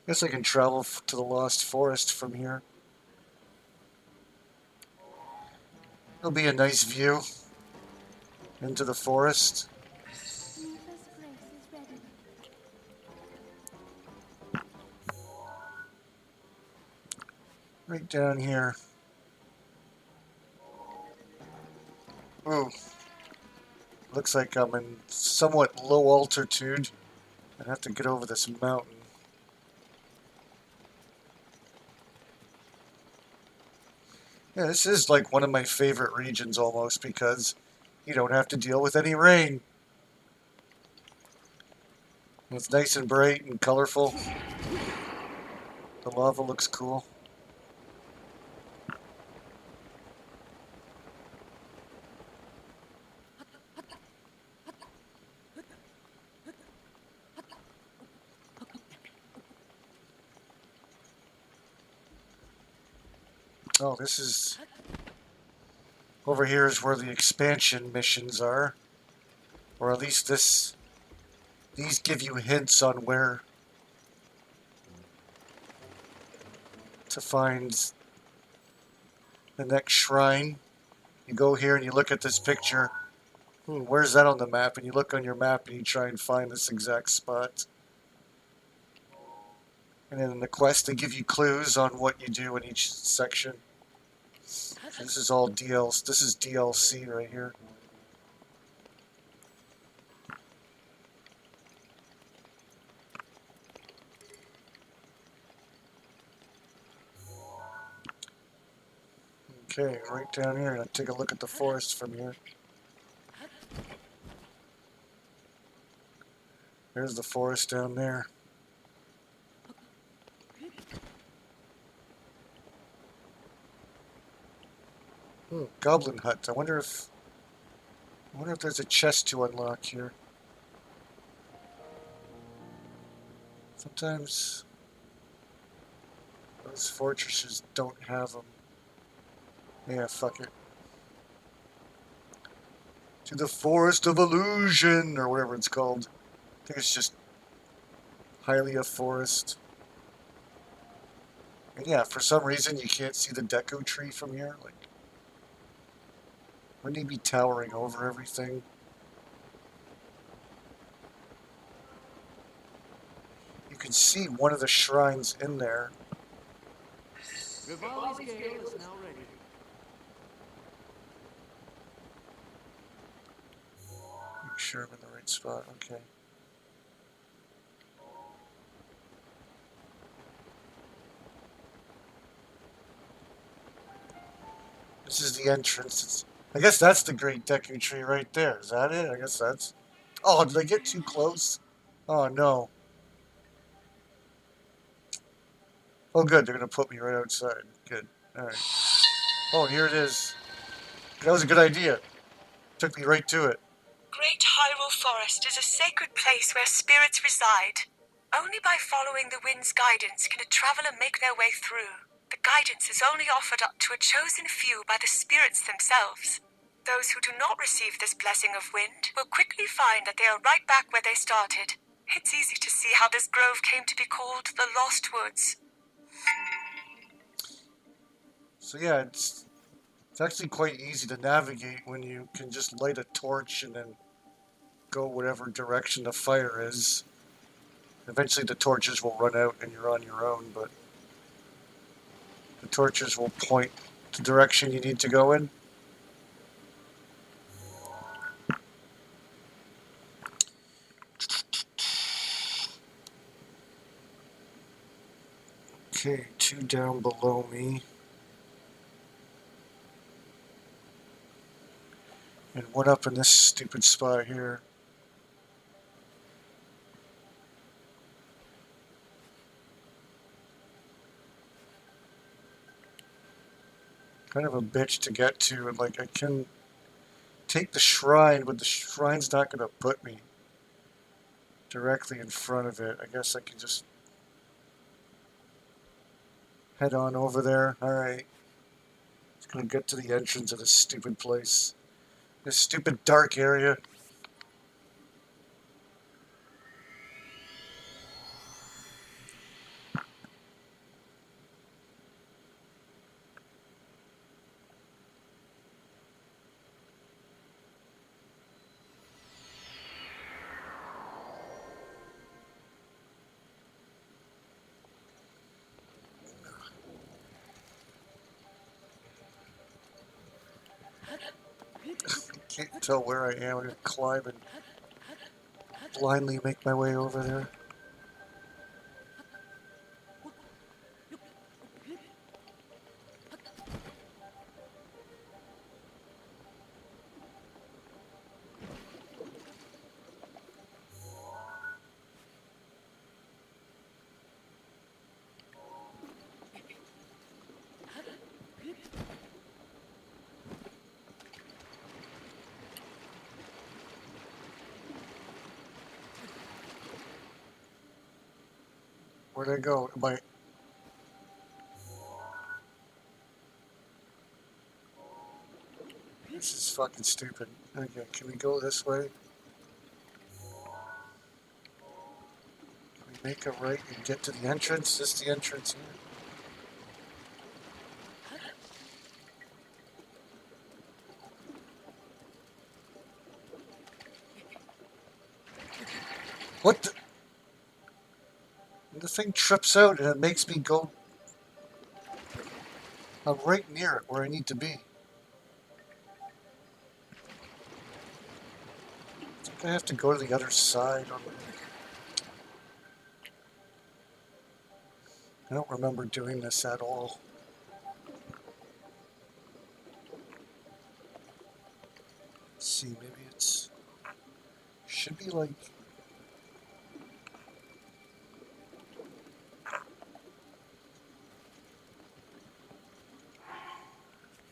Guess I can travel to the Lost Forest from here. It'll be a nice view into the forest. Neva's grace is ready. Right down here. Ooh. Looks like I'm in somewhat low altitude. I have to get over this mountain. Yeah, this is like one of my favorite regions almost because you don't have to deal with any rain. It's nice and bright and colorful. The lava looks cool. Oh, this is... Over here is where the expansion missions are. Or at least this... These give you hints on where to find the next shrine. You go here and you look at this picture. Where's that on the map? And you look on your map and you try and find this exact spot. And then in the quest, they give you clues on what you do in each section. This is all DLC. This is DLC right here. Okay, right down here. I'll take a look at the forest from here. There's the forest down there. Goblin hut. I wonder if there's a chest to unlock here. Sometimes those fortresses don't have them. Yeah, fuck it. To the Forest of Illusion, or whatever it's called. I think it's just Hylia Forest. And yeah, for some reason you can't see the Deku tree from here. Like, wouldn't he be towering over everything? You can see one of the shrines in there. Rivali's scale is now ready. Make sure I'm in the right spot. Okay. This is the entrance. I guess that's the Great Deku Tree right there. Is that it? I guess that's... Oh, did I get too close? Oh, no. Oh, good. They're going to put me right outside. Good. All right. Oh, here it is. That was a good idea. Took me right to it. Great Hyrule Forest is a sacred place where spirits reside. Only by following the wind's guidance can a traveler make their way through. The guidance is only offered up to a chosen few by the spirits themselves. Those who do not receive this blessing of wind will quickly find that they are right back where they started. It's easy to see how this grove came to be called the Lost Woods. So yeah, it's actually quite easy to navigate when you can just light a torch and then go whatever direction the fire is. Eventually the torches will run out and you're on your own, but the torches will point the direction you need to go in. Okay, 2 down below me. And 1 up in this stupid spot here. Kind of a bitch to get to, and like I can take the shrine, but the shrine's not going to put me directly in front of it. I guess I can just head on over there. Alright. Just going to get to the entrance of this stupid place. This stupid dark area. Can't tell where I am. I'm going to climb and blindly make my way over there. Where'd I go? This is fucking stupid. Okay, can we go this way? Can we make a right and get to the entrance? Is this the entrance here? What the? The thing trips out and it makes me go... I'm right near it where I need to be. I think I have to go to the other side. I don't remember doing this at all. Let's see, maybe it's... Should be like...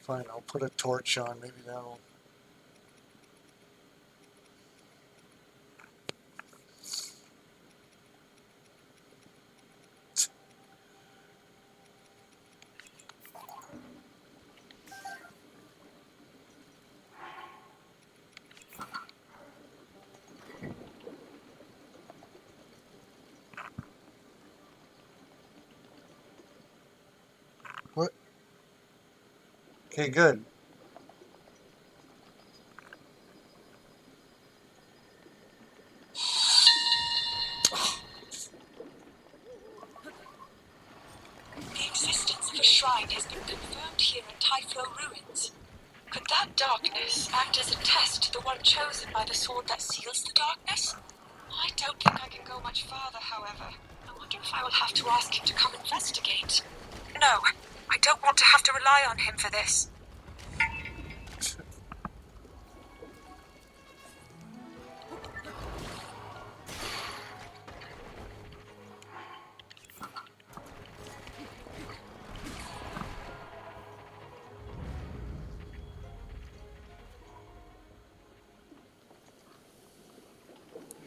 Fine, I'll put a torch on. Maybe that'll... What? Okay, good. The existence of a shrine has been confirmed here in Typhlo Ruins. Could that darkness act as a test to the one chosen by the sword that seals the darkness? I don't think I can go much farther, however. I wonder if I will have to ask him to come investigate. No, I don't want to have to rely on him for this.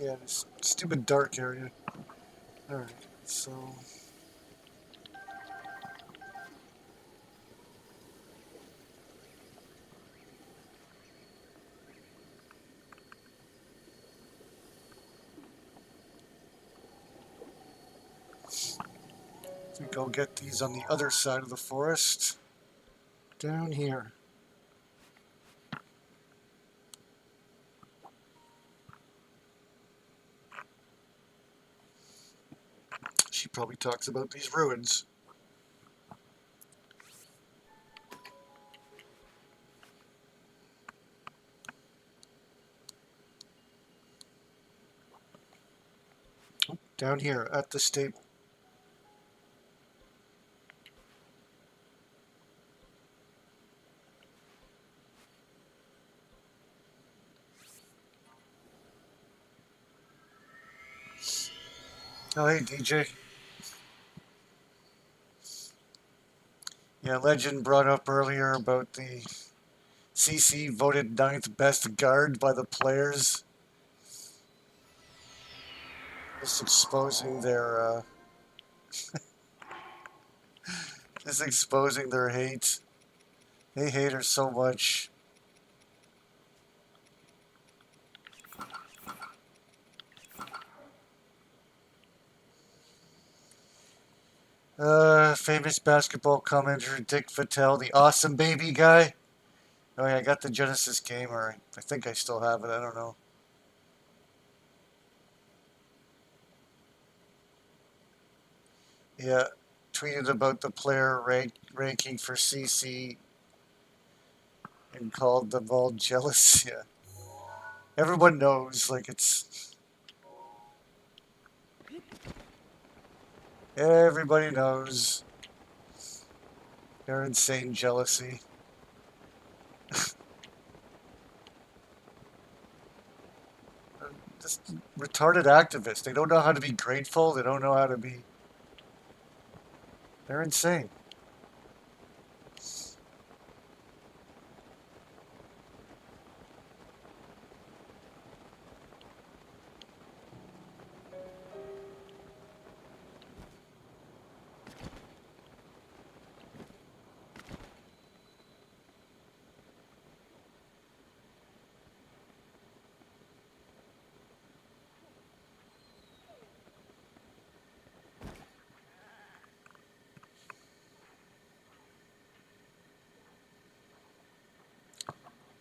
Yeah, this stupid dark area. Alright, so... I think I'll get these on the other side of the forest. Down here. She probably talks about these ruins. Down here at the stable. Oh, hey, DJ. Yeah, Legend brought up earlier about the CC voted 9th best guard by the players. Just exposing their, just exposing their hate. They hate her so much. Famous basketball commentator Dick Vitale, the awesome baby guy. Oh yeah, I got the Genesis game, or I think I still have it, I don't know. Yeah, tweeted about the player ranking for CC and called them all jealous. Yeah. Everyone knows, like, it's... Everybody knows. Their insane jealousy. Just retarded activists. They don't know how to be grateful. They don't know how to be... They're insane.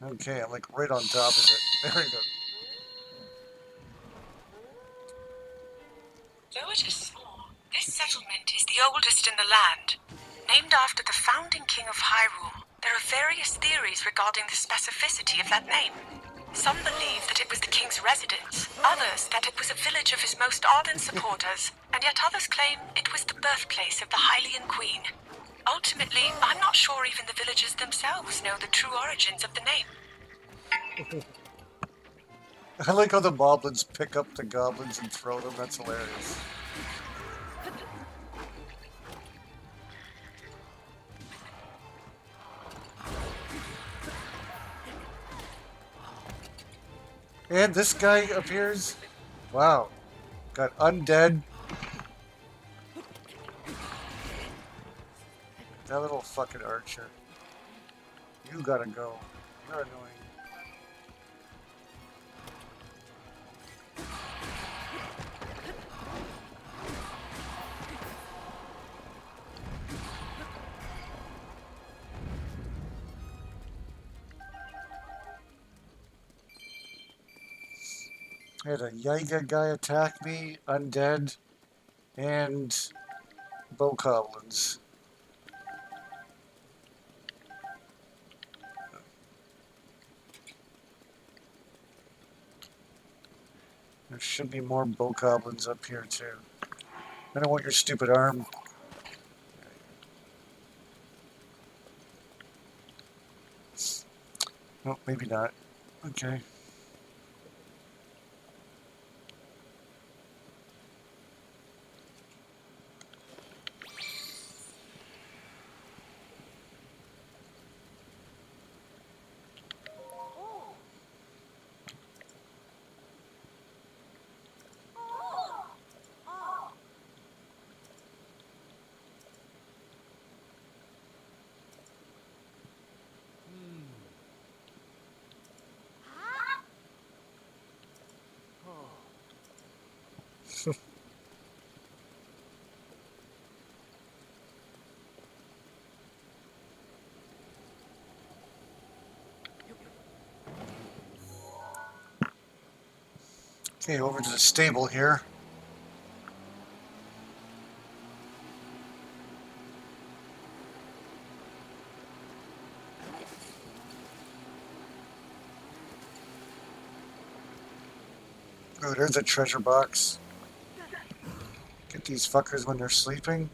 Okay, I'm like right on top of it. There we go. Though it is small, this settlement is the oldest in the land. Named after the founding king of Hyrule, there are various theories regarding the specificity of that name. Some believe that it was the king's residence, others that it was a village of his most ardent supporters, and yet others claim it was the birthplace of the Hylian queen. Ultimately, I'm not sure even the villagers themselves know the true origins of the name. I like how the moblins pick up the goblins and throw them. That's hilarious. And this guy appears. Wow. Got undead. That little fucking archer. You gotta go. You're annoying. I had a Yiga guy attack me, undead, and bokoblins. There should be more bokoblins up here too. I don't want your stupid arm. Oh, maybe not. Okay. Okay, over to the stable here. Oh, there's a treasure box. Get these fuckers when they're sleeping.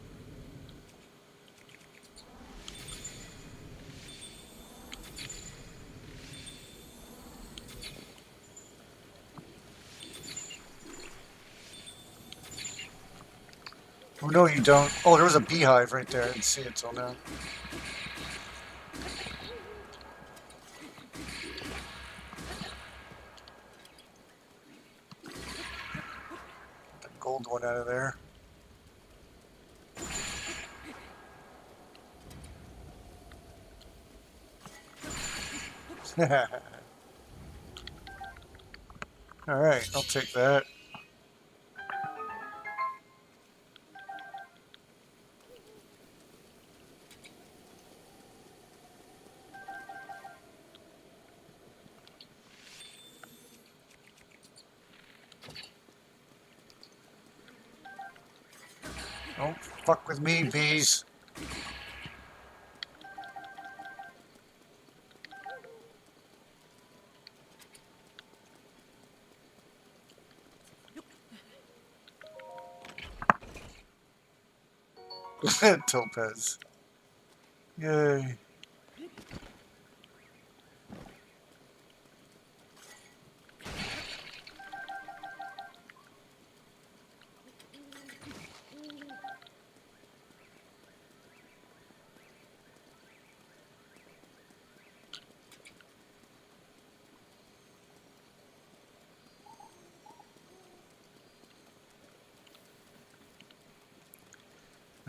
Oh, no, you don't. Oh, there was a beehive right there. I didn't see it till now. The gold one out of there. Alright, I'll take that. Don't fuck with me, bees. Topaz. Yay.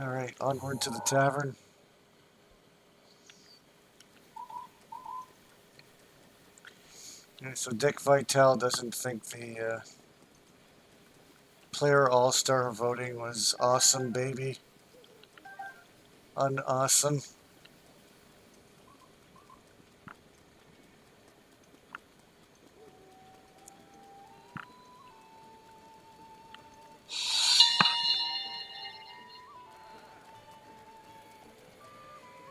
Alright, onward to the tavern. Okay, so Dick Vitale doesn't think the player all-star voting was awesome, baby. Unawesome.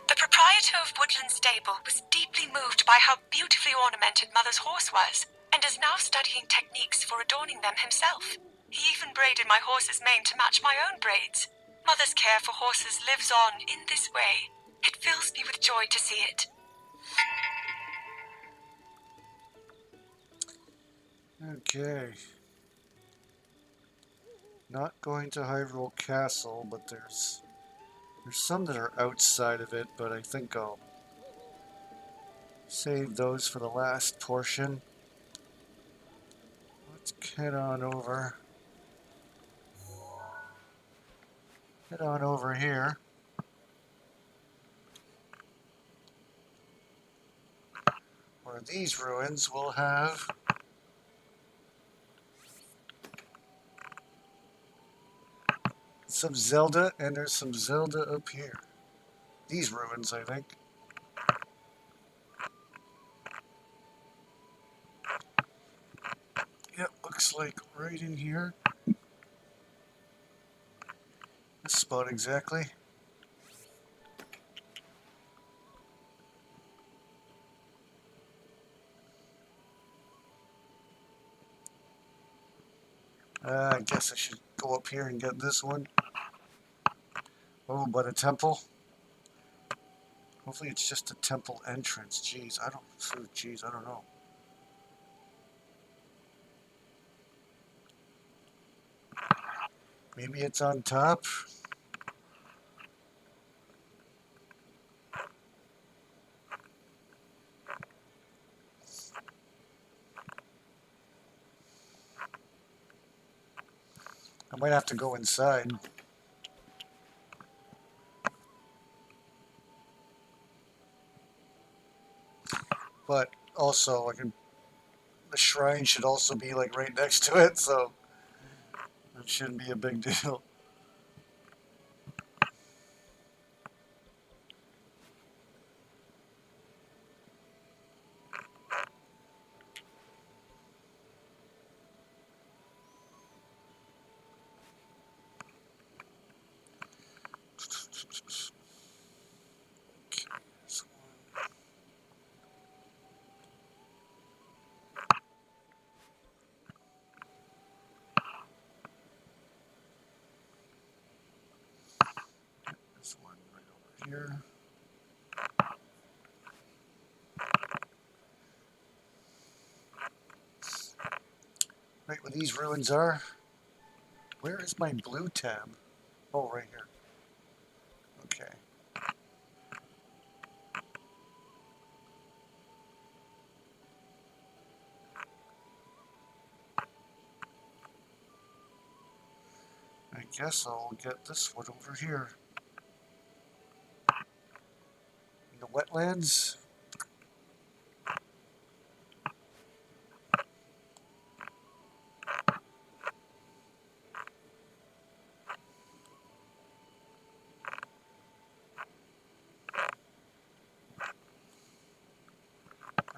The proprietor of Woodland Stable was deeply moved by how beautifully ornamented Mother's horse was, and is now studying techniques for adorning them himself. He even braided my horse's mane to match my own braids. Mother's care for horses lives on in this way. It fills me with joy to see it. Okay. Not going to Hyrule Castle, but there's some that are outside of it, but I think I'll save those for the last portion. Let's head on over. Head on over here. Where these ruins will have some Zelda, and there's some Zelda up here. These ruins, I think. Yep, looks like right in here. This spot exactly. I guess I should go up here and get this one. Oh, but a temple. Hopefully it's just a temple entrance. Jeez, I don't know. Maybe it's on top. I might have to go inside. But also, the shrine should also be like right next to it, so it shouldn't be a big deal. here. Right where these ruins are. Where is my blue tab? Oh, right here. Okay. I guess I'll get this one over here. In the wetlands.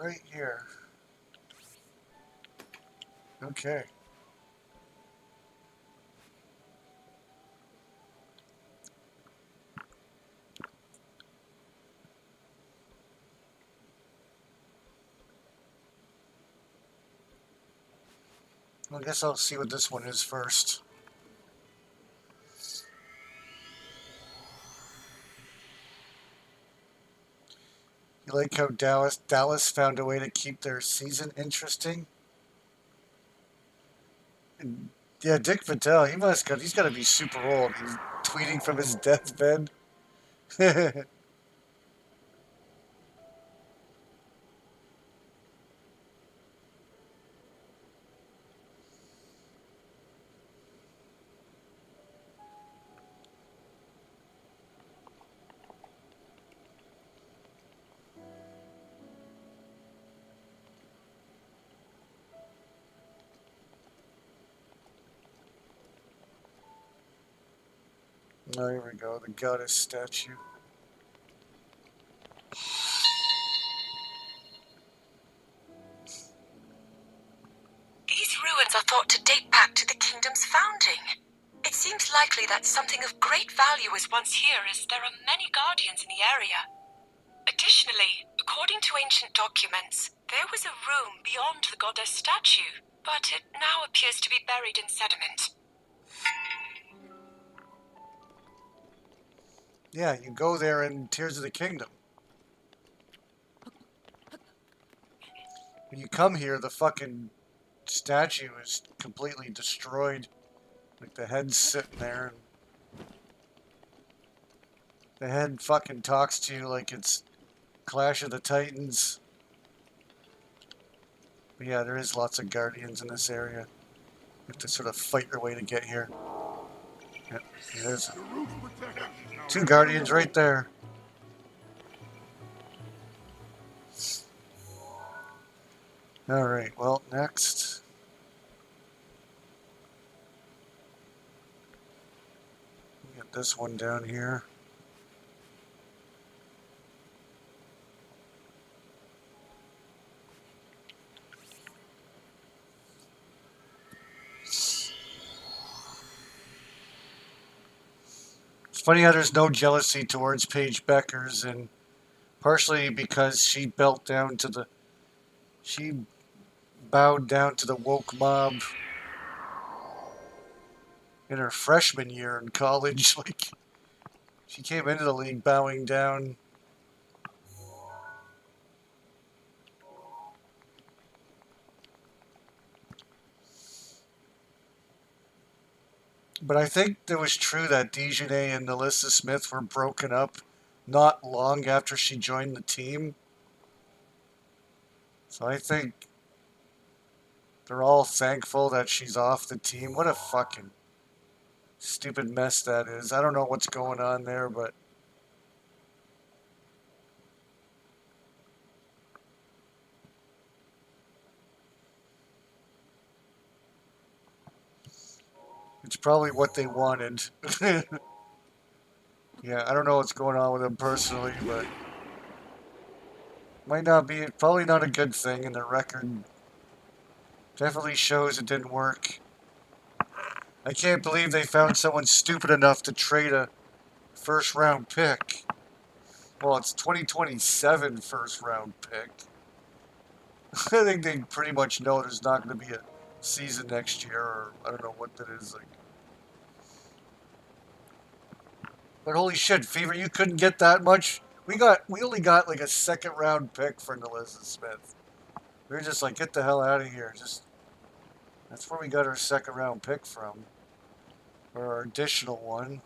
Right here. Okay. Well, I guess I'll see what this one is first. You like how Dallas found a way to keep their season interesting? And, yeah, Dick Vitale, he's got to be super old. He's tweeting from his deathbed. Oh, here we go, the goddess statue. These ruins are thought to date back to the kingdom's founding. It seems likely that something of great value was once here, as there are many guardians in the area. Additionally, according to ancient documents, there was a room beyond the goddess statue, but it now appears to be buried in sediment. Yeah, you go there in Tears of the Kingdom. When you come here, the fucking statue is completely destroyed. Like, the head's sitting there, and the head fucking talks to you like it's Clash of the Titans. But yeah, there is lots of guardians in this area. You have to sort of fight your way to get here. Yep, there's The roof's protection is now two ready guardians to roll. right there. Alright, well, next. Get this one down here. It's funny how there's no jealousy towards Paige Beckers, and partially because she bowed down to the woke mob in her freshman year in college. Like, she came into the league bowing down. But I think it was true that Dejanay and Alyssa Smith were broken up not long after she joined the team. So I think they're all thankful that she's off the team. What a fucking stupid mess that is. I don't know what's going on there, but it's probably what they wanted. Yeah, I don't know what's going on with them personally, but might not be, probably not a good thing, and the record definitely shows it didn't work. I can't believe they found someone stupid enough to trade a first round pick. Well, it's 2027 first round pick. I think they pretty much know there's not going to be a season next year, or I don't know what that is. Like, But holy shit, Fever, you couldn't get that much. We only got like a second round pick for Nelissa Smith. We were just like, get the hell out of here. Just that's where we got our second round pick from, or our additional one,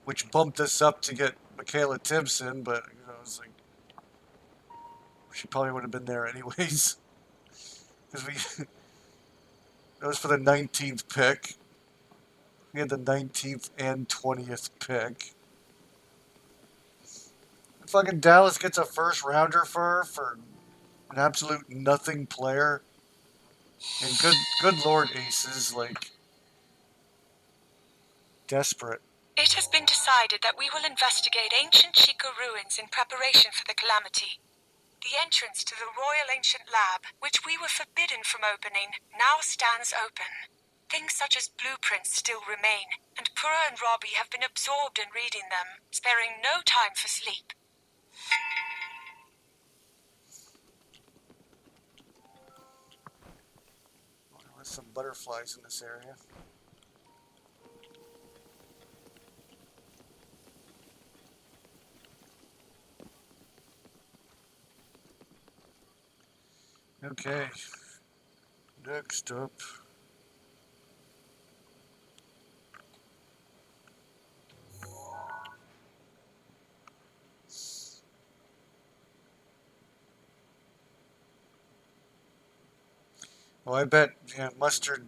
which bumped us up to get Michaela Timpson. But you know, it's like she probably would have been there anyways, because we it was for the 19th pick. We had the 19th and 20th pick. Fucking Dallas gets a first rounder for her for an absolute nothing player. And good lord, Aces, like, desperate. It has been decided that we will investigate ancient Chica ruins in preparation for the calamity. The entrance to the Royal Ancient Lab, which we were forbidden from opening, now stands open. Things such as blueprints still remain, and Pura and Robbie have been absorbed in reading them, sparing no time for sleep. There's some butterflies in this area. Okay. Next up. Well, I bet Mustard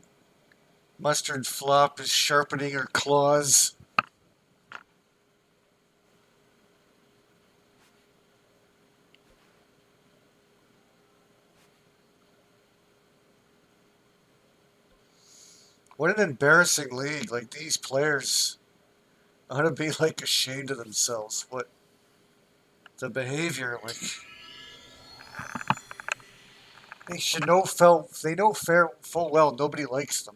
Flop is sharpening her claws. What an embarrassing league. Like, these players ought to be, like, ashamed of themselves. What the behavior, like, they should know full well nobody likes them.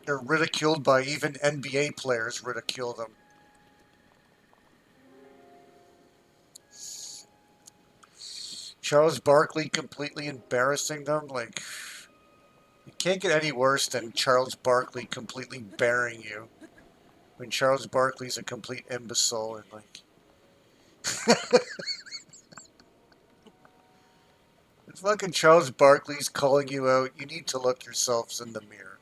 They're ridiculed by even NBA players ridicule them. Charles Barkley completely embarrassing them. Like, you can't get any worse than Charles Barkley completely burying you. When Charles Barkley's a complete imbecile and like... if fucking Charles Barkley's calling you out, you need to look yourselves in the mirror.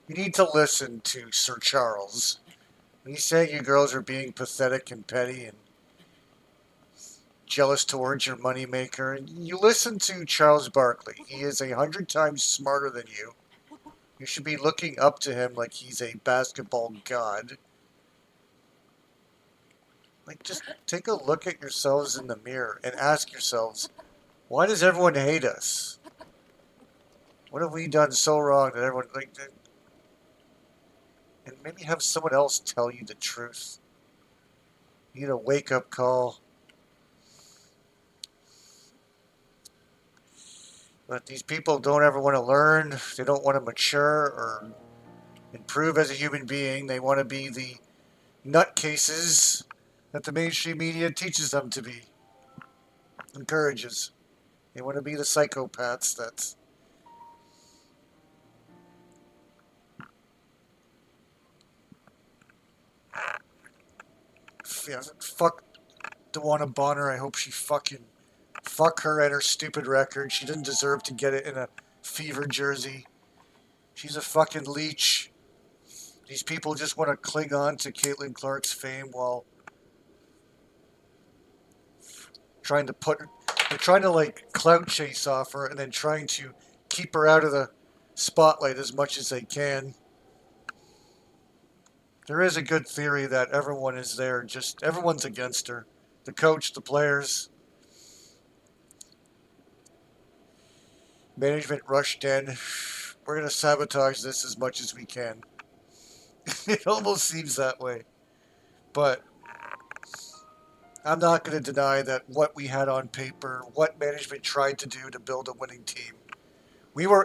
You need to listen to Sir Charles. When he's saying you girls are being pathetic and petty and jealous towards your moneymaker, and you listen to Charles Barkley. He is 100 times smarter than you. You should be looking up to him like he's a basketball god. Like, just take a look at yourselves in the mirror and ask yourselves, why does everyone hate us? What have we done so wrong that everyone, like, and maybe have someone else tell you the truth. You need a wake-up call. But these people don't ever want to learn. They don't want to mature or improve as a human being. They want to be the nutcases that the mainstream media teaches them to be. Encourages. They want to be the psychopaths that... yeah, fuck DeWanna Bonner. I hope she fucking... fuck her and her stupid record. She didn't deserve to get it in a Fever jersey. She's a fucking leech. These people just want to cling on to Caitlin Clark's fame while trying to put her... they're trying to, like, clout chase off her and then trying to keep her out of the spotlight as much as they can. There is a good theory that everyone is there, just everyone's against her. The coach, the players. Management rushed in. We're going to sabotage this as much as we can. It almost seems that way. But I'm not going to deny that what we had on paper, what management tried to do to build a winning team,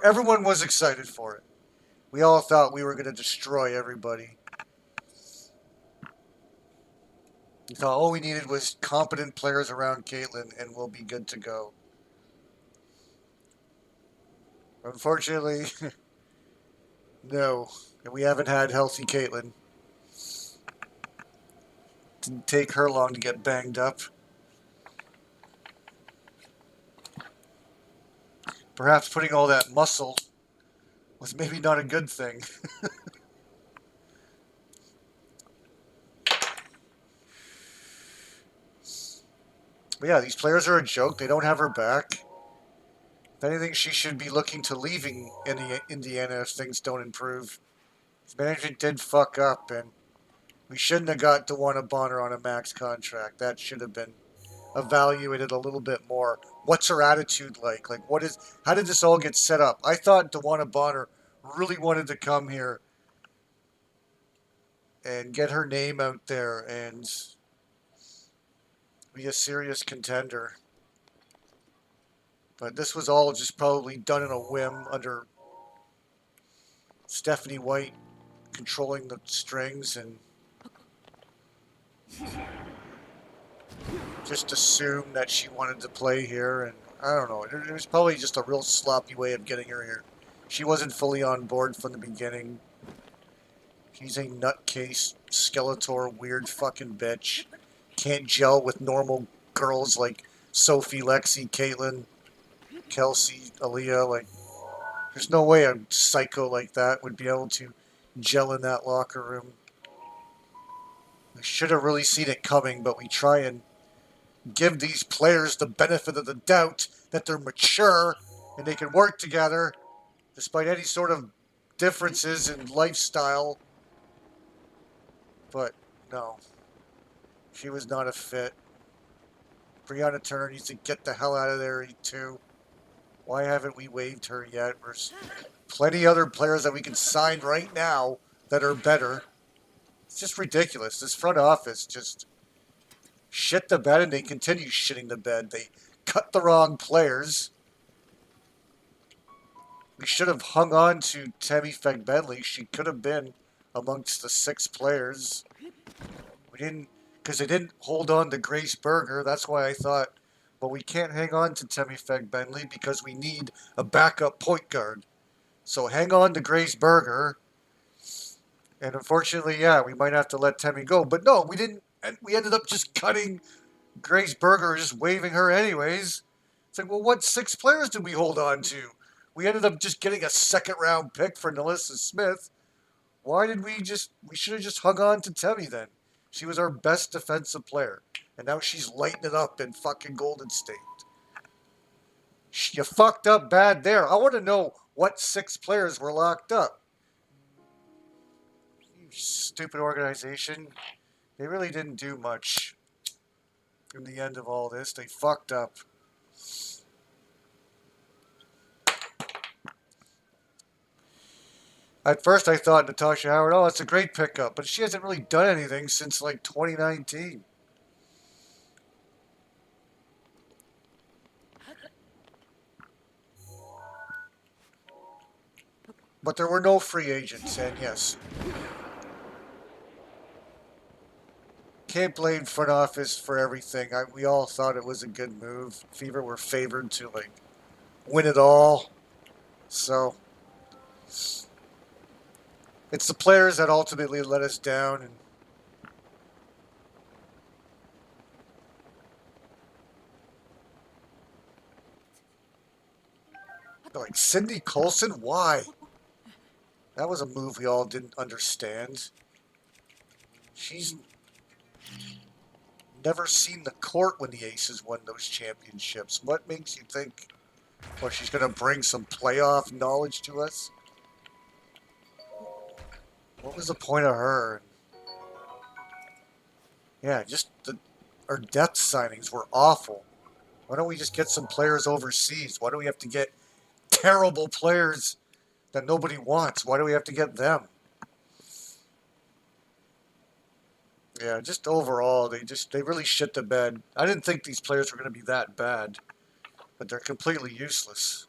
everyone was excited for it. We all thought we were going to destroy everybody. We thought all we needed was competent players around Caitlyn and we'll be good to go. Unfortunately, no. We haven't had healthy Caitlyn. Didn't take her long to get banged up. Perhaps putting all that muscle was maybe not a good thing. But yeah, these players are a joke. They don't have her back. If anything, she should be looking to leaving Indiana if things don't improve. Management did fuck up, and we shouldn't have got DeWanna Bonner on a max contract. That should have been evaluated a little bit more. What's her attitude like? Like, how did this all get set up? I thought DeWanna Bonner really wanted to come here and get her name out there and be a serious contender. But this was all just probably done in a whim under Stephanie White controlling the strings and just assumed that she wanted to play here. And I don't know. It was probably just a real sloppy way of getting her here. She wasn't fully on board from the beginning. She's a nutcase, Skeletor, weird fucking bitch. Can't gel with normal girls like Sophie, Lexi, Caitlyn, Kelsey, Aaliyah. Like, there's no way a psycho like that would be able to gel in that locker room. We should have really seen it coming, but we try and give these players the benefit of the doubt that they're mature and they can work together despite any sort of differences in lifestyle. But no, she was not a fit. Brianna Turner needs to get the hell out of there too. Why haven't we waived her yet? There's plenty other players that we can sign right now that are better. It's just ridiculous. This front office just shit the bed and they continue shitting the bed. They cut the wrong players. We should have hung on to Tammy Fegbenley. She could have been amongst the 6 players. We didn't, because they didn't hold on to Grace Berger. That's why I thought, well, we can't hang on to Tammy Fegbenley because we need a backup point guard. So hang on to Grace Berger. And unfortunately, yeah, we might have to let Tammy go. But no, we didn't. And we ended up just cutting Grace Berger, just waiving her anyways. It's like, well, what 6 players did we hold on to? We ended up just getting a second-round pick for Nalissa Smith. Why did we should have just hung on to Tammy then. She was our best defensive player. And now she's lighting it up in fucking Golden State. You fucked up bad there. I want to know what 6 players were locked up. You stupid organization. They really didn't do much in the end of all this. They fucked up. At first I thought Natasha Howard, oh, it's a great pickup. But she hasn't really done anything since like 2019. But there were no free agents, and yes. Can't blame front office for everything. We all thought it was a good move. Fever were favored to like win it all. So it's the players that ultimately let us down. And like Cindy Colson, why? That was a move we all didn't understand. She's never seen the court when the Aces won those championships. What makes you think, well, she's going to bring some playoff knowledge to us? What was the point of her? Yeah, just our depth signings were awful. Why don't we just get some players overseas? Why do we have to get terrible players that nobody wants? Why do we have to get them? Yeah, just overall, they really shit the bed. I didn't think these players were going to be that bad, but they're completely useless.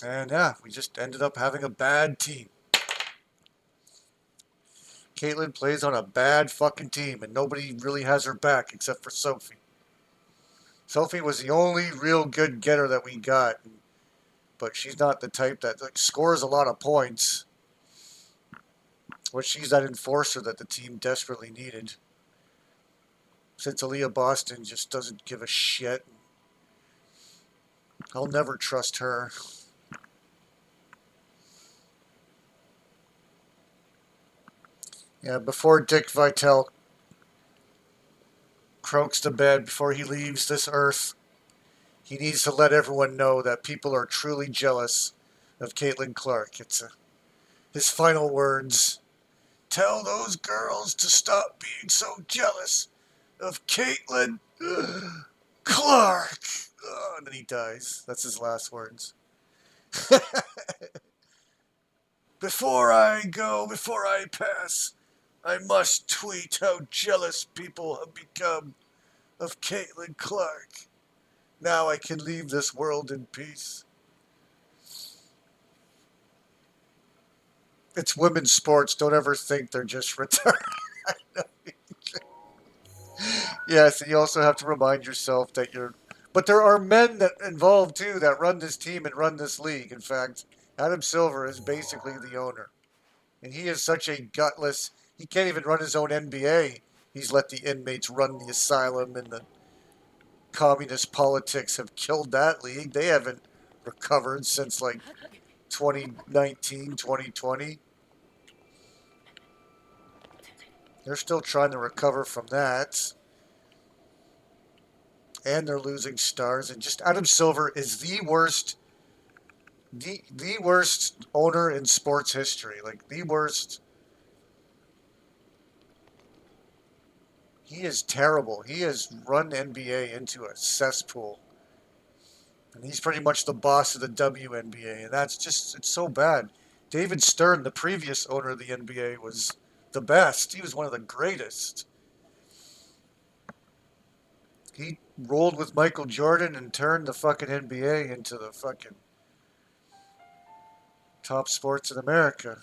And yeah, we just ended up having a bad team. Caitlyn plays on a bad fucking team, and nobody really has her back except for Sophie. Sophie was the only real good getter that we got, but she's not the type that like, scores a lot of points. But she's that enforcer that the team desperately needed. Since Aaliyah Boston just doesn't give a shit, I'll never trust her. Yeah, before Dick Vitale croaks to bed, before he leaves this earth, he needs to let everyone know that people are truly jealous of Caitlin Clark. It's his final words. Tell those girls to stop being so jealous of Caitlin Clark. Oh, and then he dies. That's his last words. Before I go, before I pass, I must tweet how jealous people have become of Caitlin Clark. Now I can leave this world in peace. It's women's sports. Don't ever think they're just retarded. Yes, and you also have to remind yourself that you're... But there are men that involved, too, that run this team and run this league. In fact, Adam Silver is basically the owner. And he is such a gutless... He can't even run his own NBA. He's let the inmates run the asylum, and the communist politics have killed that league. They haven't recovered since, like, 2019, 2020. They're still trying to recover from that. And they're losing stars. And just Adam Silver is the worst owner in sports history. Like, the worst. He is terrible. He has run NBA into a cesspool. And he's pretty much the boss of the WNBA. And that's just, it's so bad. David Stern, the previous owner of the NBA, was the best. He was one of the greatest. He rolled with Michael Jordan and turned the fucking NBA into the fucking top sports in America.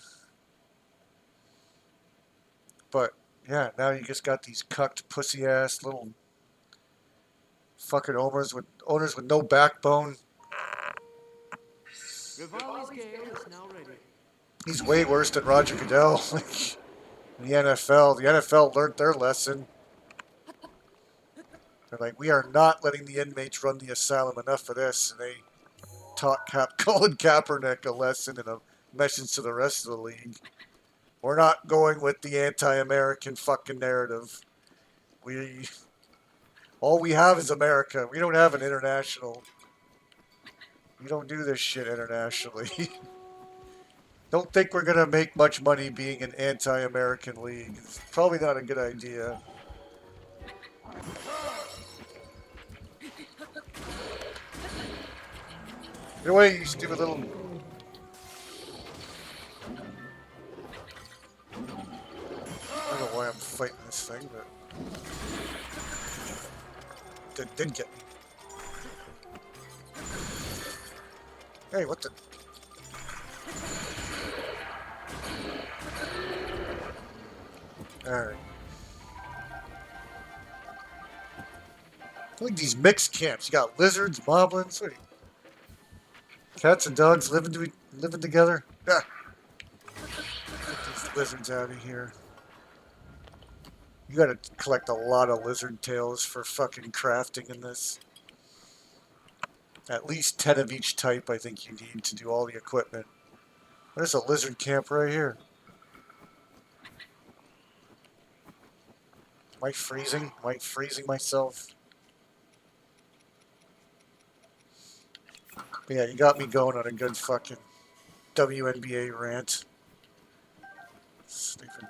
But, yeah, now you just got these cucked pussy-ass little fucking owners with no backbone. Rivali's Gale is now ready. He's way worse than Roger Goodell. In the NFL. The NFL learned their lesson. They're like, we are not letting the inmates run the asylum. Enough of this. And they taught Colin Kaepernick a lesson and a message to the rest of the league. We're not going with the anti-American fucking narrative. All we have is America. We don't have an international. We don't do this shit internationally. Don't think we're going to make much money being an anti-American league. It's probably not a good idea. Get away, you stupid little... I don't know why I'm fighting this thing, but... That did get me. Hey, what the... Alright. I like these mixed camps. You got lizards, moblins, cats and dogs living together. Ah. Get these lizards out of here. You gotta collect a lot of lizard tails for fucking crafting in this. At least 10 of each type I think you need to do all the equipment. There's a lizard camp right here. Am I freezing? Am I freezing myself? But yeah, you got me going on a good fucking WNBA rant. Stupid.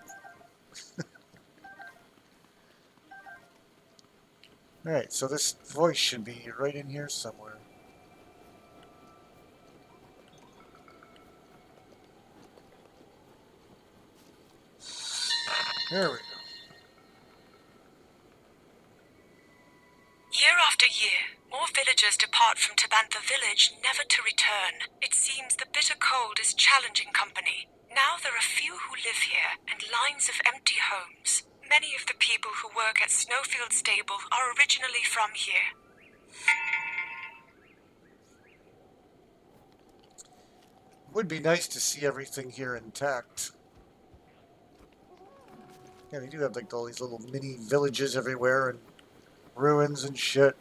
Alright, so this voice should be right in here somewhere. There we go. Year after year, more villagers depart from Tabantha village, never to return. It seems the bitter cold is challenging company. Now there are few who live here, and lines of empty homes. Many of the people who work at Snowfield Stable are originally from here. Would be nice to see everything here intact. Yeah, they do have like all these little mini villages everywhere and ruins and shit.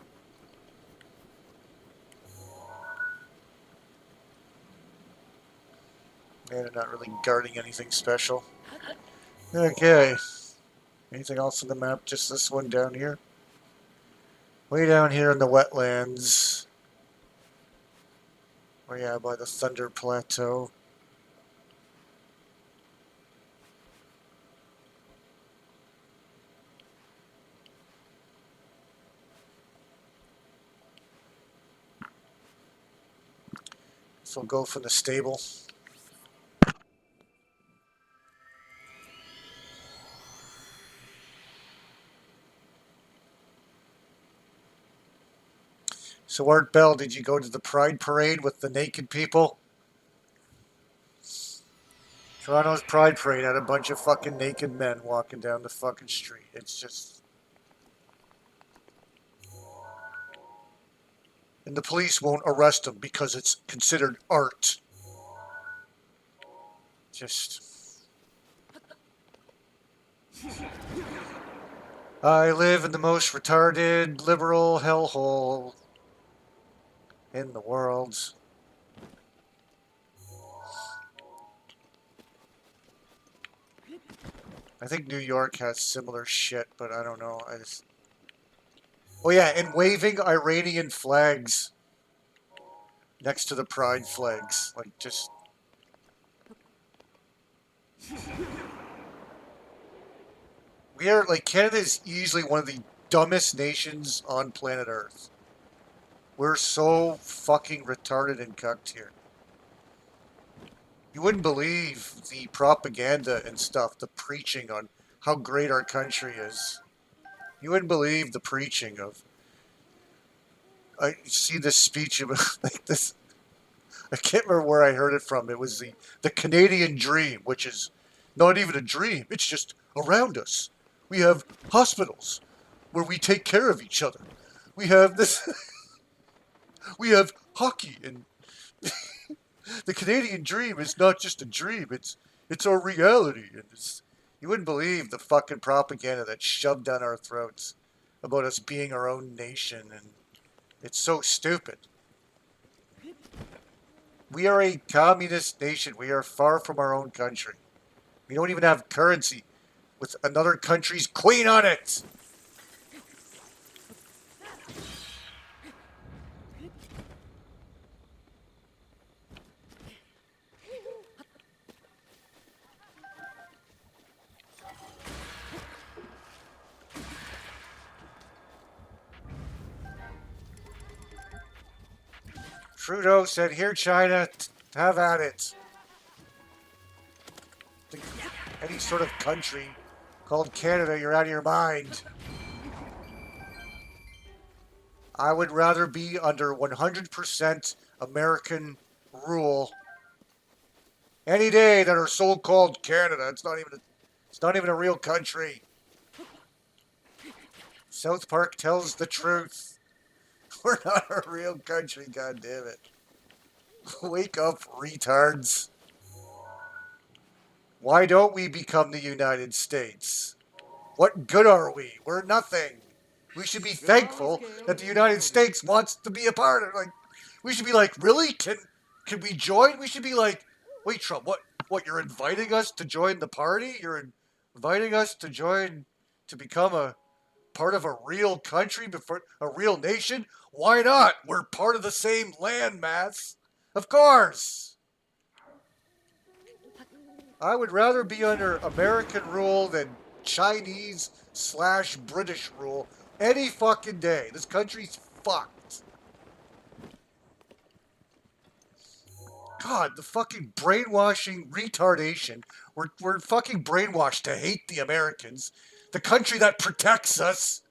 Yeah, they're not really guarding anything special. Okay. Anything else on the map? Just this one down here? Way down here in the wetlands. Oh yeah, by the Thunder Plateau. So we'll go from the stable. So Art Bell, did you go to the Pride Parade with the naked people? Toronto's Pride Parade had a bunch of fucking naked men walking down the fucking street. It's just... And the police won't arrest them because it's considered art. Just... I live in the most retarded liberal hellhole in the world. I think New York has similar shit, but I don't know. Oh yeah, and waving Iranian flags next to the pride flags. Like, just... We are, like, Canada is easily one of the dumbest nations on planet Earth. We're so fucking retarded and cucked here. You wouldn't believe the propaganda and stuff, the preaching on how great our country is. You wouldn't believe the preaching of... I see this speech about like this. I can't remember where I heard it from. It was the Canadian dream, which is not even a dream. It's just around us. We have hospitals where we take care of each other. We have this. We have hockey, and the Canadian dream is not just a dream. It's our reality. And you wouldn't believe the fucking propaganda that's shoved down our throats about us being our own nation, and it's so stupid. We are a communist nation. We are far from our own country. We don't even have currency with another country's queen on it. Trudeau said, "Here, China, have at it." Any sort of country called Canada, you're out of your mind. I would rather be under 100% American rule any day than our so-called Canada. It's not even a real country. South Park tells the truth. We're not a real country, goddammit. Wake up, retards. Why don't we become the United States? What good are we? We're nothing. We should be thankful that the United States wants to be a part of it. Like, we should be like, really? Can we join? We should be like, wait, Trump, what, you're inviting us to join the party? You're inviting us to join, to become a part of a real country, before a real nation? Why not? We're part of the same landmass. Of course. I would rather be under American rule than Chinese/British rule any fucking day. This country's fucked. God, the fucking brainwashing retardation. We're fucking brainwashed to hate the Americans, the country that protects us.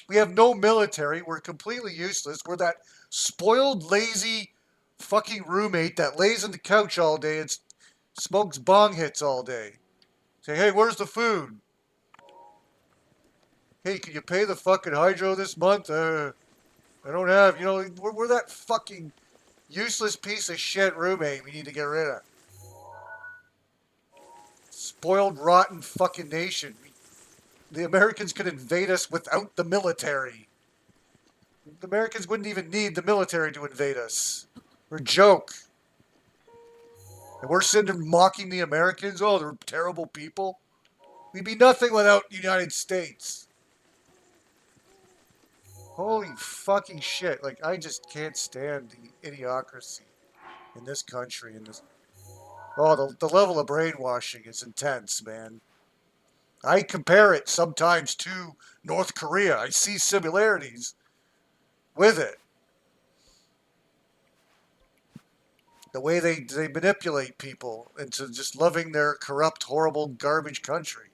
We have no military. We're completely useless. We're that spoiled, lazy fucking roommate that lays on the couch all day and smokes bong hits all day. Say, hey, where's the food? Hey, can you pay the fucking hydro this month? I don't have, we're that fucking useless piece of shit roommate we need to get rid of. Spoiled, rotten fucking nation. The Americans could invade us without the military. The Americans wouldn't even need the military to invade us. We're a joke. And we're sitting there mocking the Americans. Oh, they're terrible people. We'd be nothing without the United States. Holy fucking shit. Like, I just can't stand the idiocracy in this country. Oh, the level of brainwashing is intense, man. I compare it sometimes to North Korea. I see similarities with it. The way they manipulate people into just loving their corrupt, horrible, garbage country.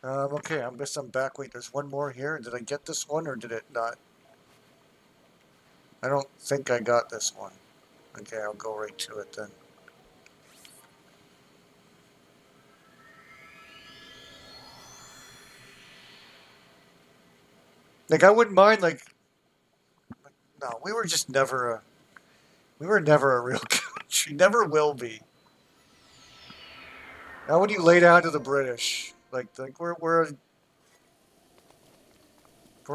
Okay, I guess I'm back. Wait, there's one more here. Did I get this one or did it not? I don't think I got this one. Okay, I'll go right to it then. Like, I wouldn't mind, like, no, we were just never we were never a real country. Never will be. Now when you lay down to the British, like we're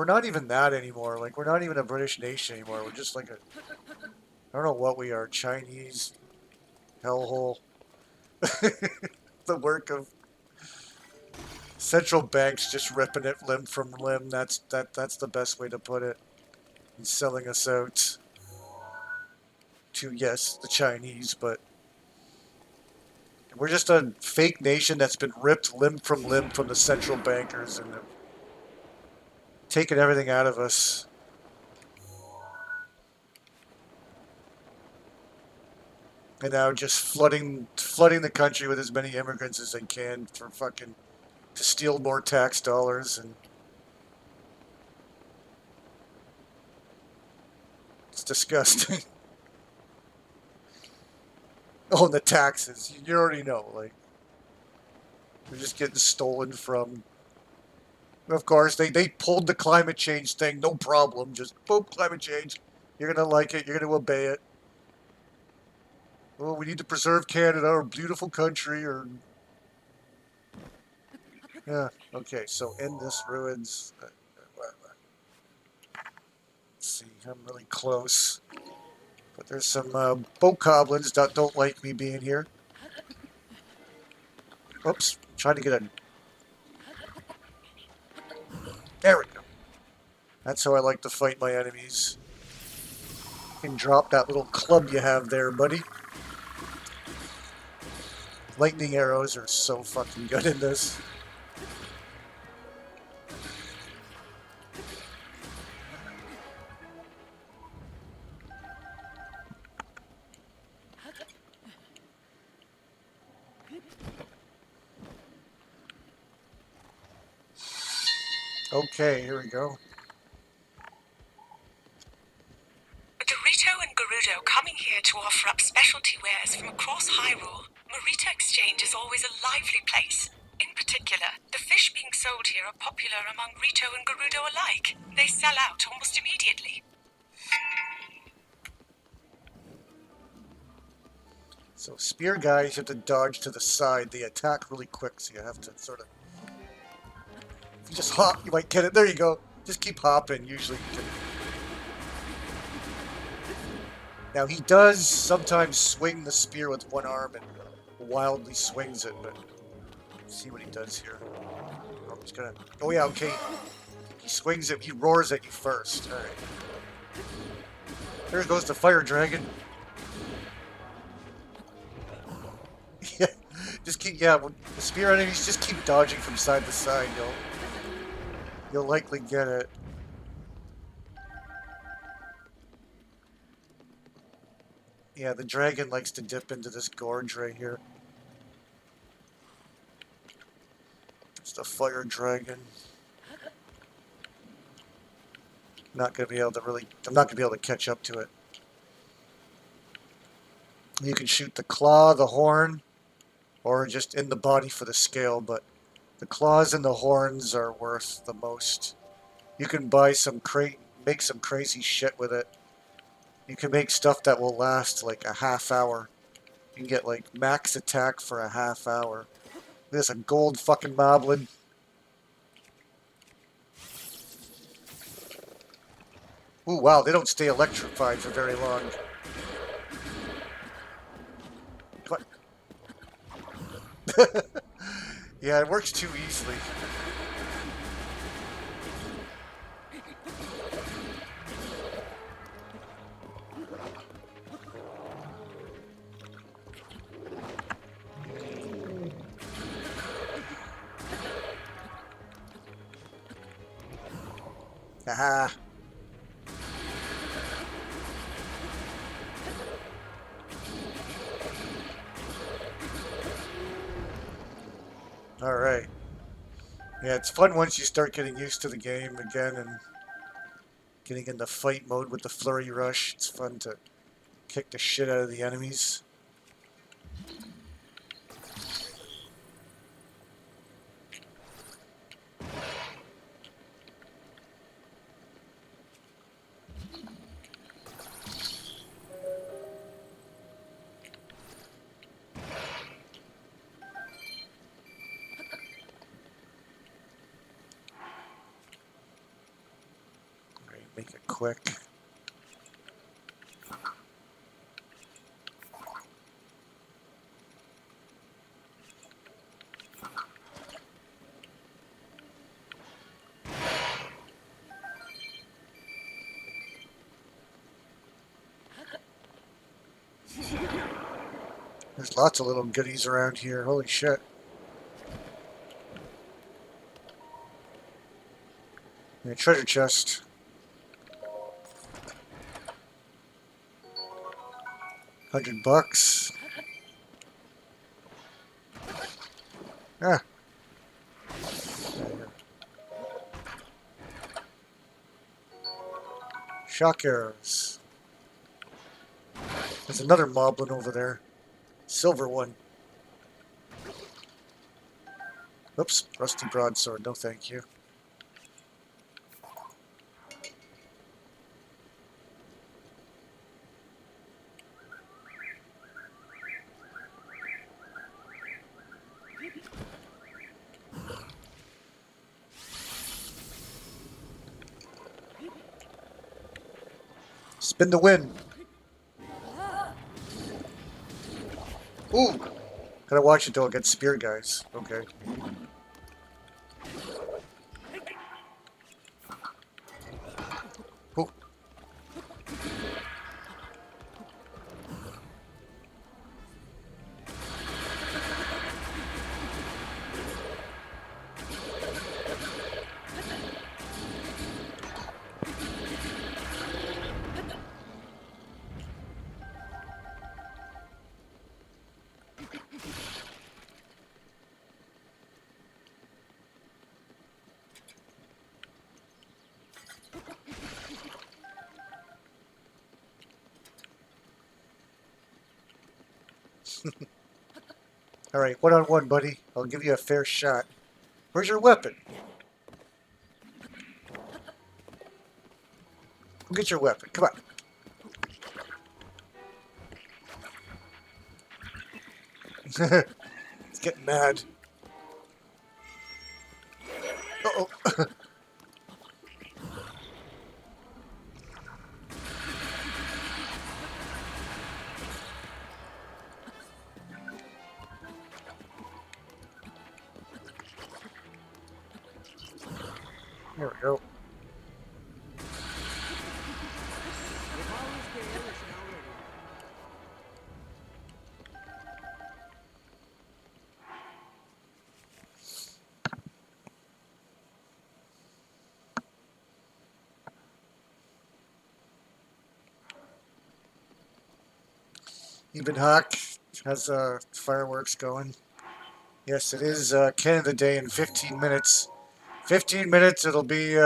not even that anymore. Like, we're not even a British nation anymore. We're just like I don't know what we are, Chinese hellhole. The work of central banks just ripping it limb from limb. That's the best way to put it. And selling us out to, yes, the Chinese, but we're just a fake nation that's been ripped limb from the central bankers and have taken everything out of us. And now just flooding the country with as many immigrants as they can for fucking to steal more tax dollars. And it's disgusting. Oh, and the taxes. You already know, like, they're just getting stolen from. Of course, they pulled the climate change thing, no problem. Just, boom, climate change. You're going to like it. You're going to obey it. Oh, we need to preserve Canada, our beautiful country, or... Yeah, okay, so in this ruins... let's see, I'm really close. But there's some bokoblins that don't like me being here. Oops, trying to get a... There we go. That's how I like to fight my enemies. You can drop that little club you have there, buddy. Lightning arrows are so fucking good in this. Okay, here we go. Dorito and Gerudo coming here to offer up specialty wares from across Hyrule. Marita Exchange is always a lively place. In particular, the fish being sold here are popular among Rito and Gerudo alike. They sell out almost immediately. So spear guys, you have to dodge to the side. They attack really quick, so you have to sort of... If you just hop, you might get it. There you go. Just keep hopping. Usually you can... Now, he does sometimes swing the spear with one arm and wildly swings it, but... See what he does here. Oh, he's gonna... Oh, yeah, okay. He swings it. He roars at you first. All right. There goes the fire dragon. Yeah, just keep... Yeah, the spear enemies, just keep dodging from side to side. You'll likely get it. Yeah, the dragon likes to dip into this gorge right here. It's the fire dragon. Not gonna be able to really. I'm not gonna be able to catch up to it. You can shoot the claw, the horn, or just in the body for the scale, but the claws and the horns are worth the most. You can buy some make some crazy shit with it. You can make stuff that will last like a half hour. You can get like max attack for a half hour. There's a gold fucking moblin. Ooh, wow, they don't stay electrified for very long. Come on. Yeah, it works too easily. Aha. Alright. Yeah, it's fun once you start getting used to the game again and getting into fight mode with the flurry rush. It's fun to kick the shit out of the enemies. Alright, make it quick. There's lots of little goodies around here. Holy shit. Yeah, treasure chest. $100. Ah. Shock arrows. There's another moblin over there. Silver one. Oops, rusty broadsword. No thank you. Spin the win. Ooh. Gotta watch it till it gets spear guys. Okay. Ooh. Alright, one on one, buddy. I'll give you a fair shot. Where's your weapon? Go get your weapon. Come on. He's getting mad. Uh-oh. There we go. Apollo's gale is now ready. Even Hawk has fireworks going. Yes, it is Canada Day in 15 minutes. 15 minutes, it'll be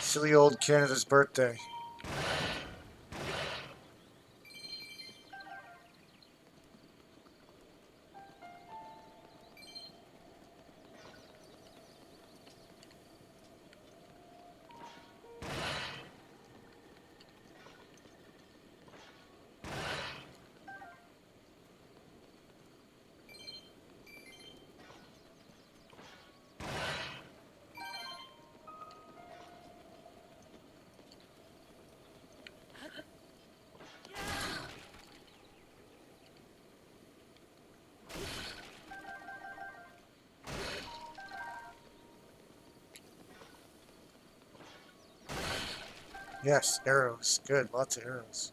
silly old Canada's birthday. Yes, arrows. Good, lots of arrows.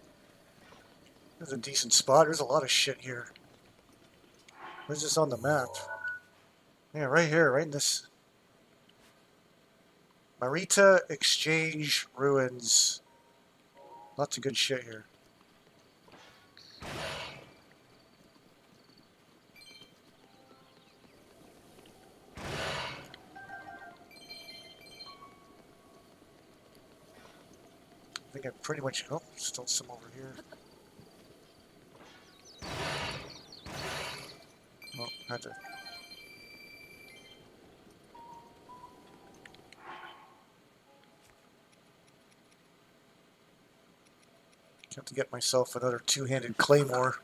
There's a decent spot. There's a lot of shit here. Where's this on the map? Yeah, right here, right in this. Marita Exchange Ruins. Lots of good shit here. I think I pretty much... Oh, still some over here. Oh, had to... Have to get myself another two-handed claymore.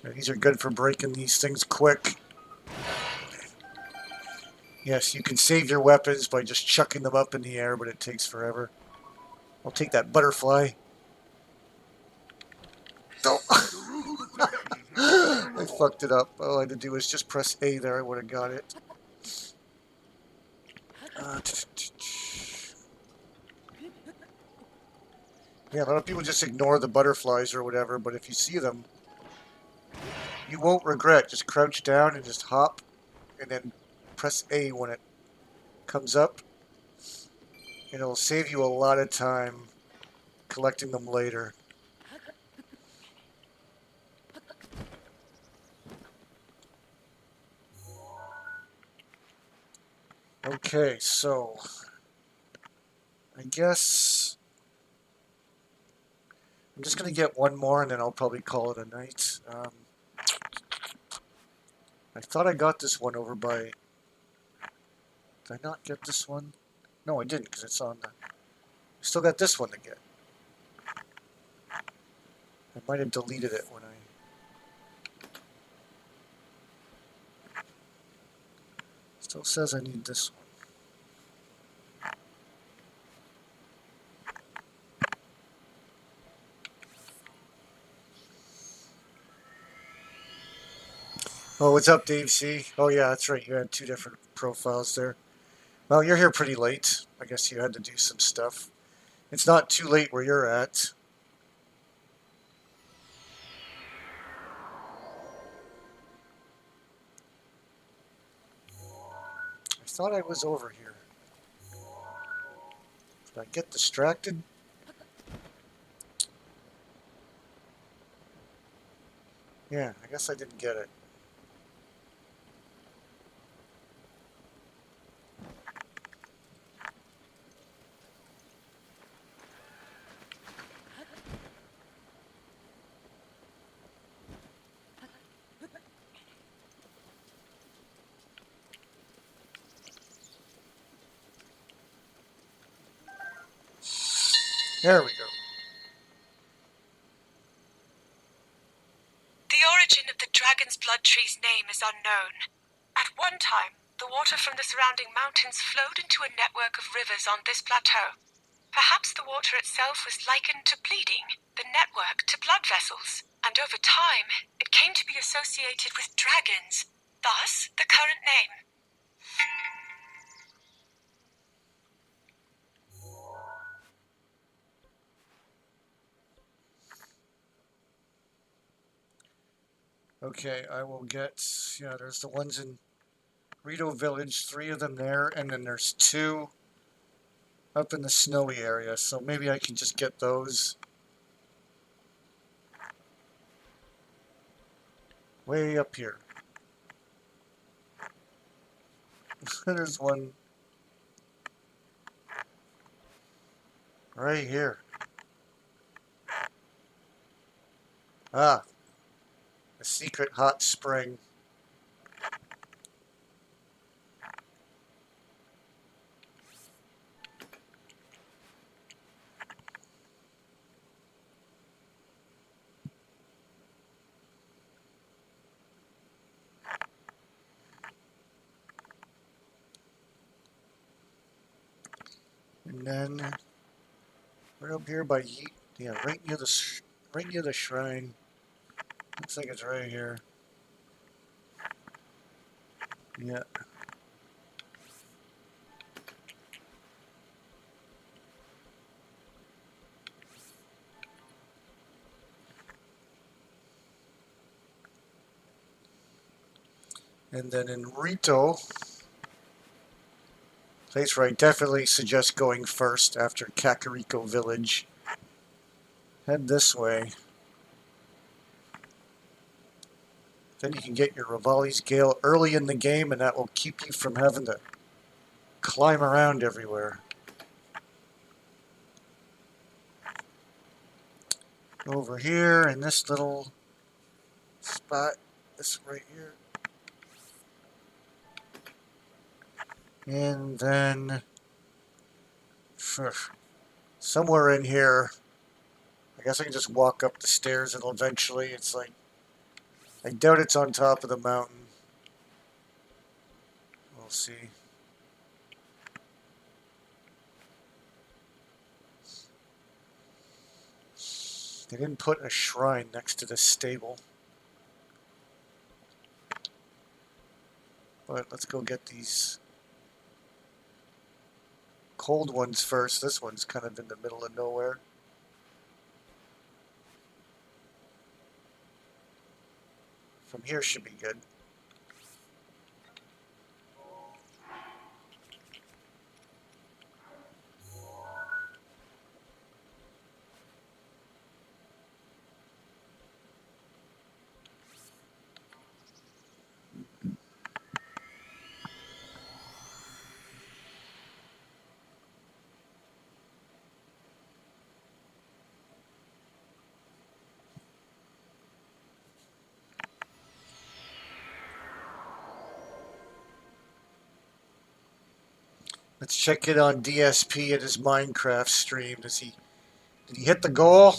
Okay, these are good for breaking these things quick. Yes, you can save your weapons by just chucking them up in the air, but it takes forever. I'll take that butterfly. No. I fucked it up. All I had to do was just press A there. I would have got it. Yeah, a lot of people just ignore the butterflies or whatever, but if you see them, you won't regret. Just crouch down and just hop, and then press A when it comes up. And it'll save you a lot of time collecting them later. Okay, so I guess I'm just going to get one more and then I'll probably call it a night. I thought I got this one over by... Did I not get this one? No, I didn't because it's on the... I still got this one to get. I might have deleted it when I... Still says I need this one. Oh, what's up, Dave C? Oh, yeah, that's right. You had two different profiles there. Well, you're here pretty late. I guess you had to do some stuff. It's not too late where you're at. I thought I was over here. Did I get distracted? Yeah, I guess I didn't get it. There we go. The origin of the dragon's blood tree's name is unknown. At one time, the water from the surrounding mountains flowed into a network of rivers on this plateau. Perhaps the water itself was likened to bleeding, the network to blood vessels, and over time, it came to be associated with dragons, thus the current name. Okay, I will get... Yeah, there's the ones in Rito Village, 3 of them there, and then there's 2 up in the snowy area, so maybe I can just get those way up here. There's one right here. Ah, a secret hot spring. And then we're up here by yeah, right near the shrine. Looks like it's right here. Yeah. And then in Rito, place where I definitely suggest going first after Kakariko Village. Head this way. Then you can get your Rivali's Gale early in the game, and that will keep you from having to climb around everywhere. Over here in this little spot, this right here. And then somewhere in here, I guess I can just walk up the stairs and eventually it's like, I doubt it's on top of the mountain. We'll see. They didn't put a shrine next to this stable. But let's go get these cold ones first. This one's kind of in the middle of nowhere. From here should be good. Let's check it on DSP at his Minecraft stream. Did he hit the goal?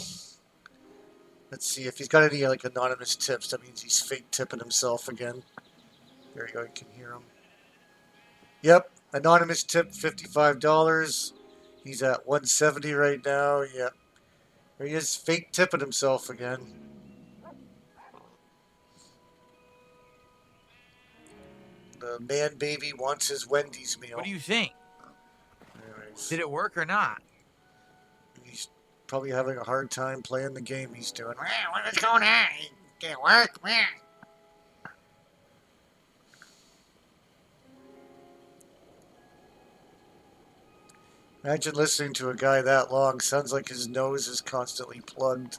Let's see if he's got any like anonymous tips. That means he's fake tipping himself again. There you go, you can hear him. Yep, anonymous tip $55. He's at 170 right now. Yep. There he is, fake tipping himself again. The man baby wants his Wendy's meal. What do you think? Anyways, Did it work or not? he's probably having a hard time playing the game he's doing. What's going on? Did it work? Imagine listening to a guy that long. Sounds like his nose is constantly plugged.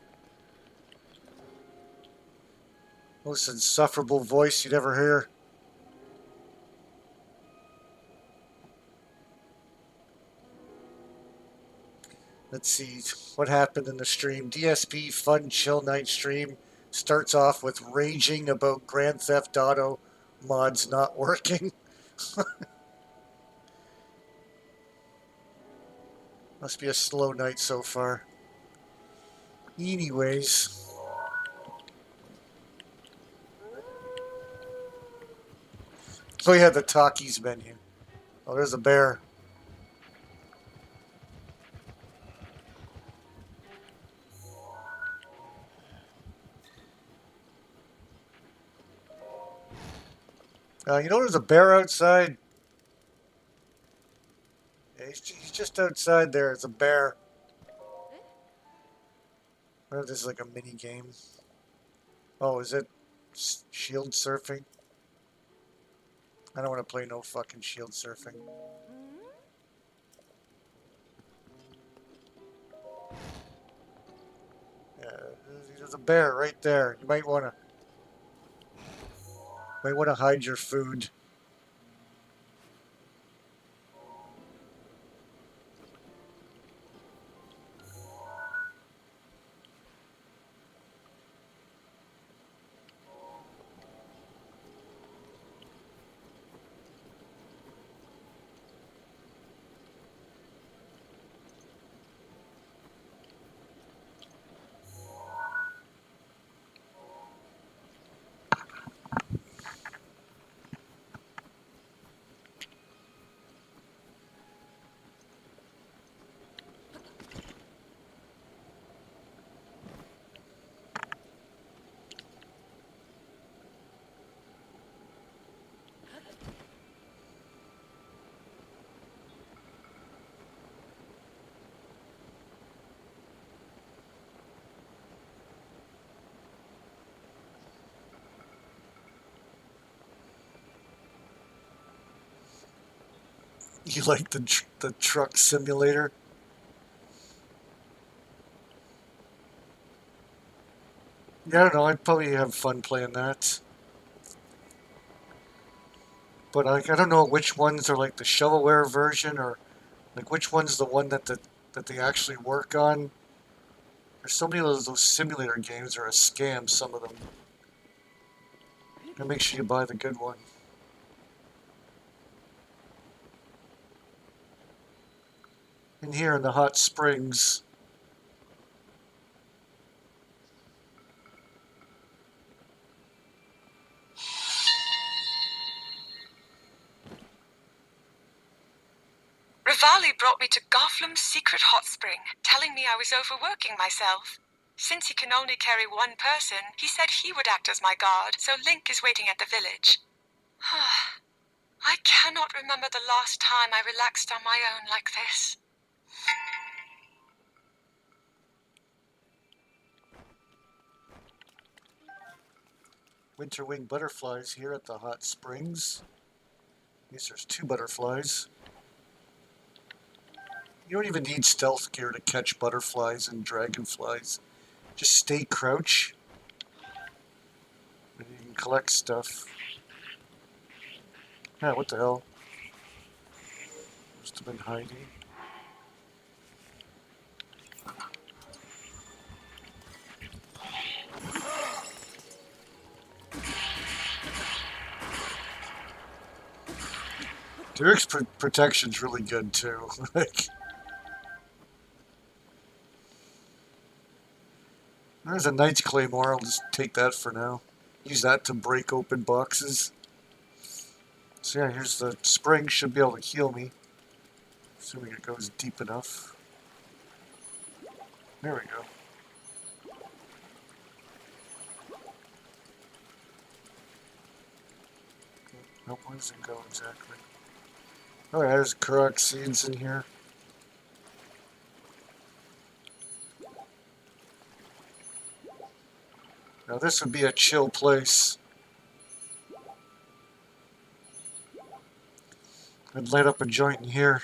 Most insufferable voice you'd ever hear. Let's see what happened in the stream. DSP Fun Chill Night stream starts off with raging about Grand Theft Auto mods not working. Must be a slow night so far. Anyways. Oh yeah, the Takis menu. Oh, there's a bear. You know there's a bear outside? Yeah, he's just outside there. It's a bear. I wonder if this is like a mini game. Oh, is it shield surfing? I don't want to play no fucking shield surfing. There's a bear right there. You might want to hide your food. You like the truck simulator? Yeah, I don't know. I'd probably have fun playing that. But I don't know which ones are like the shovelware version or like which one's the one that they actually work on. There's so many of those simulator games are a scam. Some of them. Gotta make sure you buy the good one. In here in the hot springs. Rivali brought me to Gothlam's secret hot spring, telling me I was overworking myself. Since he can only carry one person, he said he would act as my guard, so Link is waiting at the village. I cannot remember the last time I relaxed on my own like this. Winterwing butterflies here at the hot springs. At least there's 2 butterflies. You don't even need stealth gear to catch butterflies and dragonflies. Just stay crouch. And you can collect stuff. Yeah, what the hell? Must have been hiding. Derek's protection's really good too. Like, there's a Knight's Claymore. I'll just take that for now. Use that to break open boxes. So yeah, here's the spring. Should be able to heal me. Assuming it goes deep enough. There we go. Nope, where does it go exactly? Oh, yeah, there's Korok seeds in here. Now this would be a chill place. I'd light up a joint in here.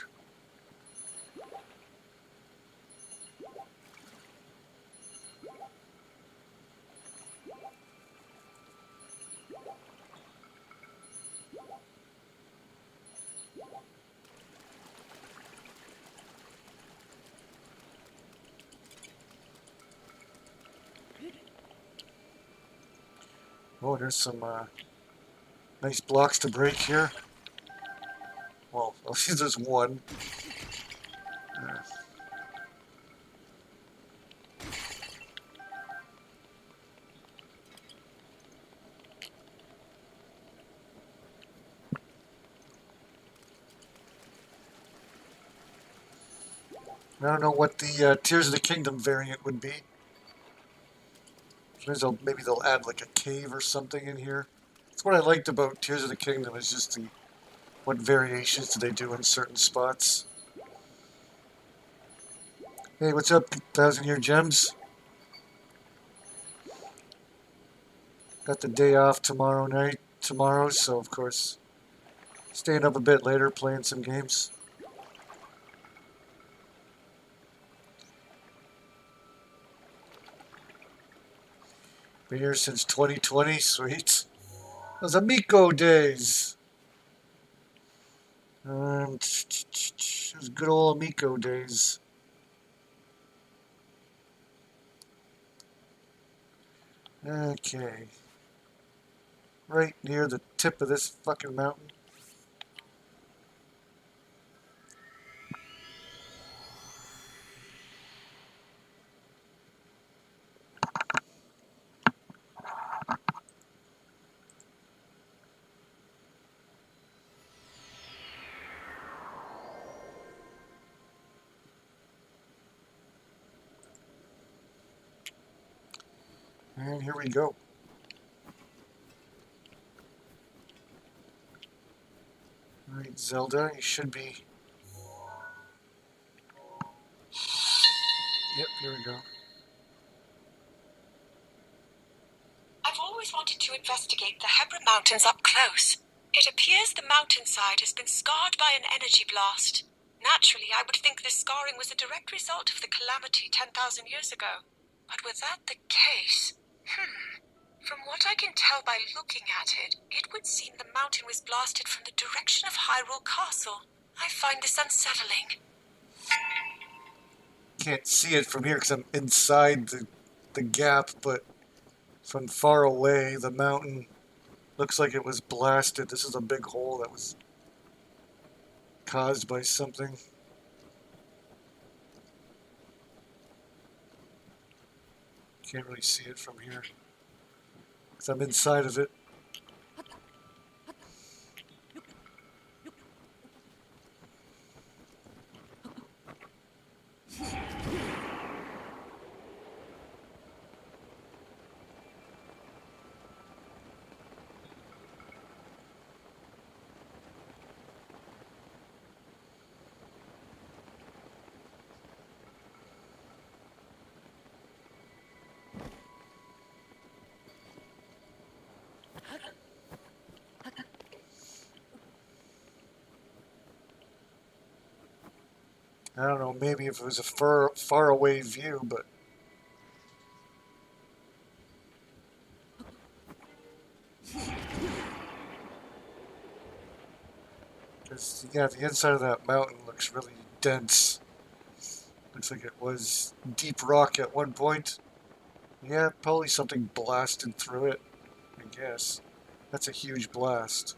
Oh, there's some nice blocks to break here. Well, there's one. I don't know what the Tears of the Kingdom variant would be. Maybe they'll add like a cave or something in here. That's what I liked about Tears of the Kingdom is just what variations do they do in certain spots. Hey, what's up, 1,000-year gems? Got the day off tomorrow, so of course, staying up a bit later, playing some games. Been here since 2020. Sweet. Those Amico days. Those good old Amico days. Okay. Right near the tip of this fucking mountain. And here we go. Alright, Zelda, you should be... Yep, here we go. I've always wanted to investigate the Hebra Mountains up close. It appears the mountainside has been scarred by an energy blast. Naturally, I would think this scarring was a direct result of the calamity 10,000 years ago. But was that the case? From what I can tell by looking at it, it would seem the mountain was blasted from the direction of Hyrule Castle. I find this unsettling. Can't see it from here because I'm inside the gap, but from far away, the mountain looks like it was blasted. This is a big hole that was caused by something. Can't really see it from here because I'm inside of it. I don't know, maybe if it was a far away view, but yeah, the inside of that mountain looks really dense. Looks like it was deep rock at one point. Yeah, probably something blasted through it, I guess. That's a huge blast.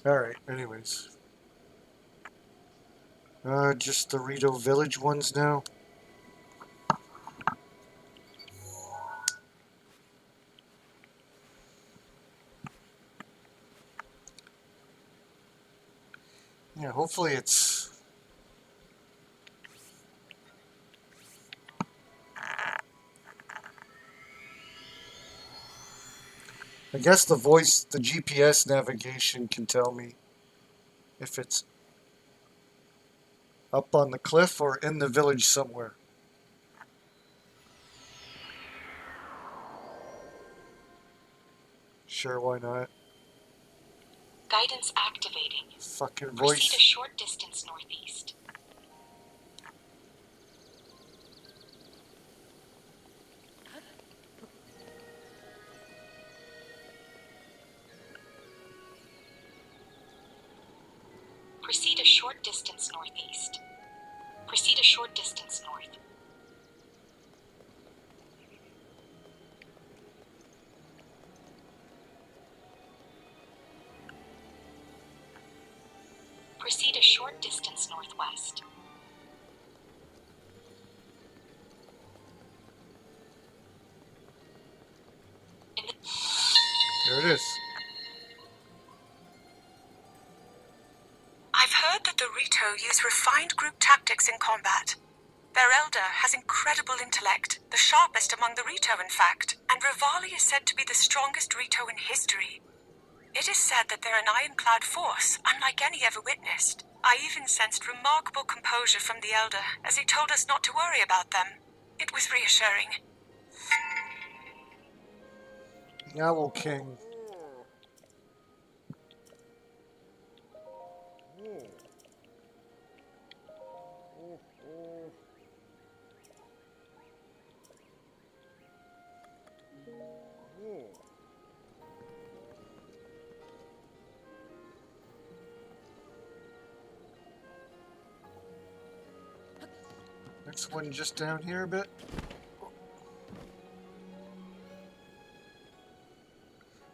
Alright, anyways. Just the Rito Village ones now. Yeah, hopefully it's... I guess the GPS navigation can tell me if it's up on the cliff or in the village somewhere. Sure, why not? Guidance activating. Fucking Proceed a voice. short distance northeast. Proceed a short distance northeast. Proceed a short distance north. Proceed a short distance northwest. There it is. I've heard that the Rito use refined group tactics in combat. Their elder has incredible intellect, the sharpest among the Rito, in fact, and Rivali is said to be the strongest Rito in history. It is said that they're an ironclad force, unlike any ever witnessed. I even sensed remarkable composure from the elder, as he told us not to worry about them. It was reassuring. The Owl King. Next one just down here a bit.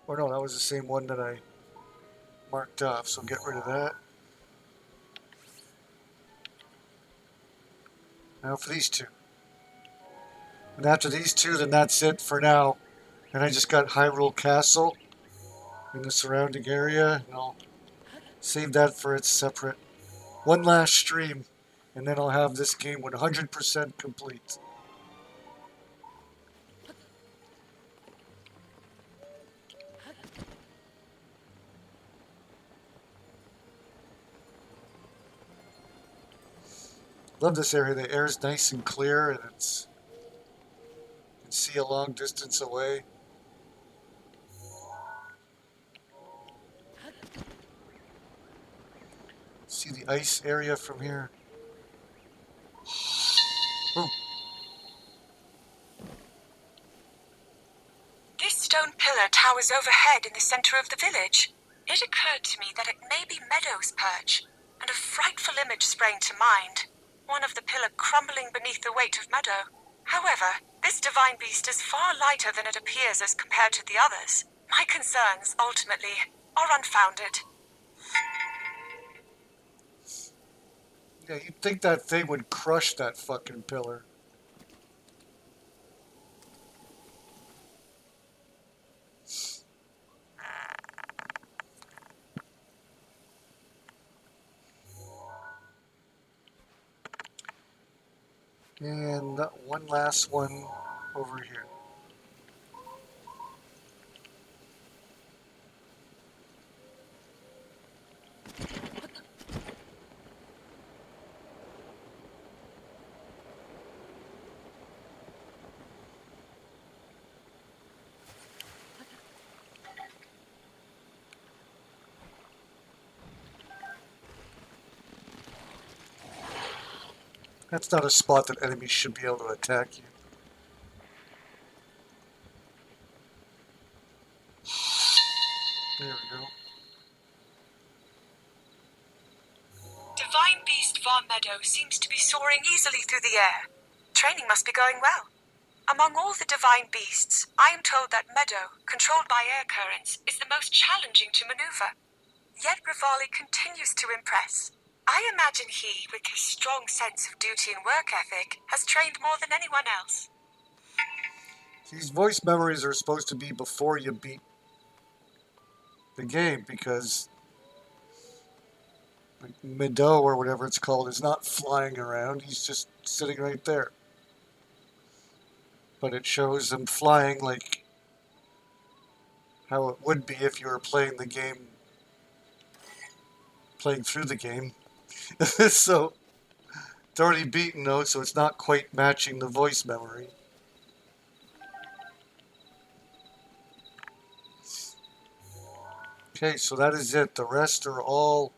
Or no, that was the same one that I marked off, so get rid of that. Now for these two. And after these two, then that's it for now. And I just got Hyrule Castle in the surrounding area, and I'll save that for its separate one last stream, and then I'll have this game 100% complete. Love this area. The air is nice and clear, and it's you can see a long distance away. See the ice area from here. Ooh. This stone pillar towers overhead in the center of the village. It occurred to me that it may be Meadow's perch, and a frightful image sprang to mind. One of the pillar crumbling beneath the weight of Meadow. However, this divine beast is far lighter than it appears as compared to the others. My concerns, ultimately, are unfounded. Yeah, you'd think that thing would crush that fucking pillar. And one last one over here. That's not a spot that enemies should be able to attack you. There we go. Divine Beast Von Meadow seems to be soaring easily through the air. Training must be going well. Among all the divine beasts, I am told that Meadow, controlled by air currents, is the most challenging to maneuver. Yet Rivali continues to impress. I imagine he, with his strong sense of duty and work ethic, has trained more than anyone else. These voice memories are supposed to be before you beat the game, because like Meadow or whatever it's called is not flying around. He's just sitting right there. But it shows him flying like how it would be if you were playing the game, playing through the game. So it's already beaten though, so it's not quite matching the voice memory. Okay, so that is it. The rest are all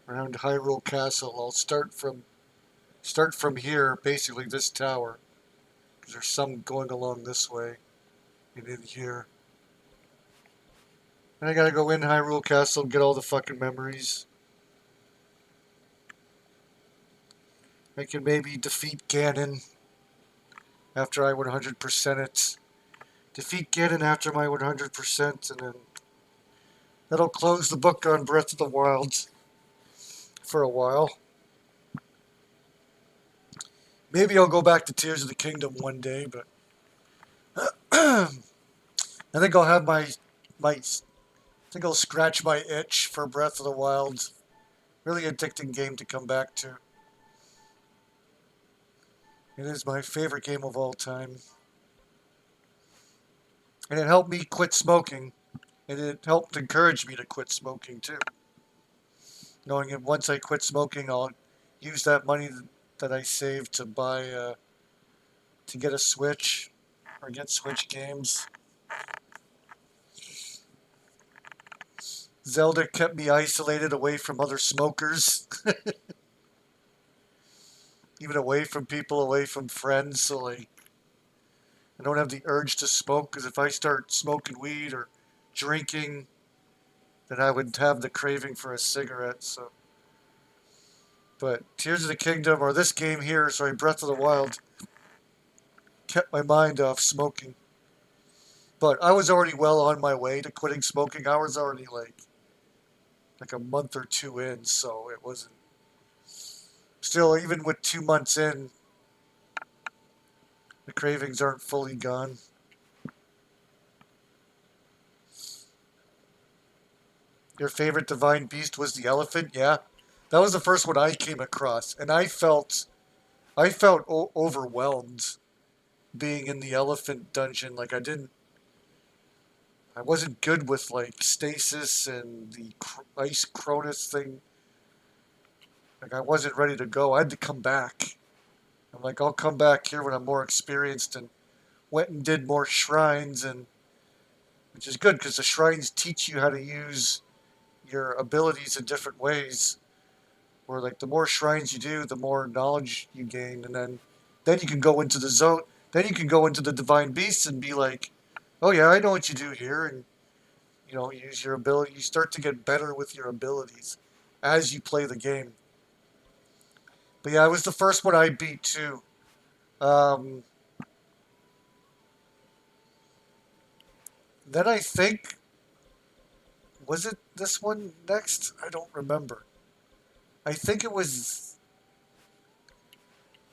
around Hyrule Castle. I'll start from here, basically this tower, because there's some going along this way and in here. And I gotta go in Hyrule Castle and get all the fucking memories. I can maybe defeat Ganon after I 100% it. Defeat Ganon after my 100%, and then that'll close the book on Breath of the Wild for a while. Maybe I'll go back to Tears of the Kingdom one day, but I think I'll have I think I'll scratch my itch for Breath of the Wild. Really addicting game to come back to. It is my favorite game of all time. And it helped me quit smoking. And it helped encourage me to quit smoking too. Knowing that once I quit smoking, I'll use that money that I saved to buy, to get a Switch or get Switch games. Zelda kept me isolated away from other smokers. Even away from people, away from friends, so like I don't have the urge to smoke, because if I start smoking weed or drinking, then I would have the craving for a cigarette. So But Tears of the Kingdom, or this game here, sorry, Breath of the Wild, kept my mind off smoking. But I was already well on my way to quitting smoking. I was already like a month or two in, so it wasn't. Still, even with 2 months in, the cravings aren't fully gone. Your favorite divine beast was the elephant? Yeah. That was the first one I came across, and I felt overwhelmed being in the elephant dungeon. Like I wasn't good with like stasis and the ice cronus thing. Like I wasn't ready to go. I had to come back. I'm like, I'll come back here when I'm more experienced, and went and did more shrines, and which is good because the shrines teach you how to use your abilities in different ways. Where like the more shrines you do, the more knowledge you gain, and then you can go into the zone. Then you can go into the divine beasts and be like, oh yeah, I know what you do here, and use your ability. You start to get better with your abilities as you play the game. But yeah, it was the first one I beat too. Um, then I think, was it this one next? I don't remember. I think it was.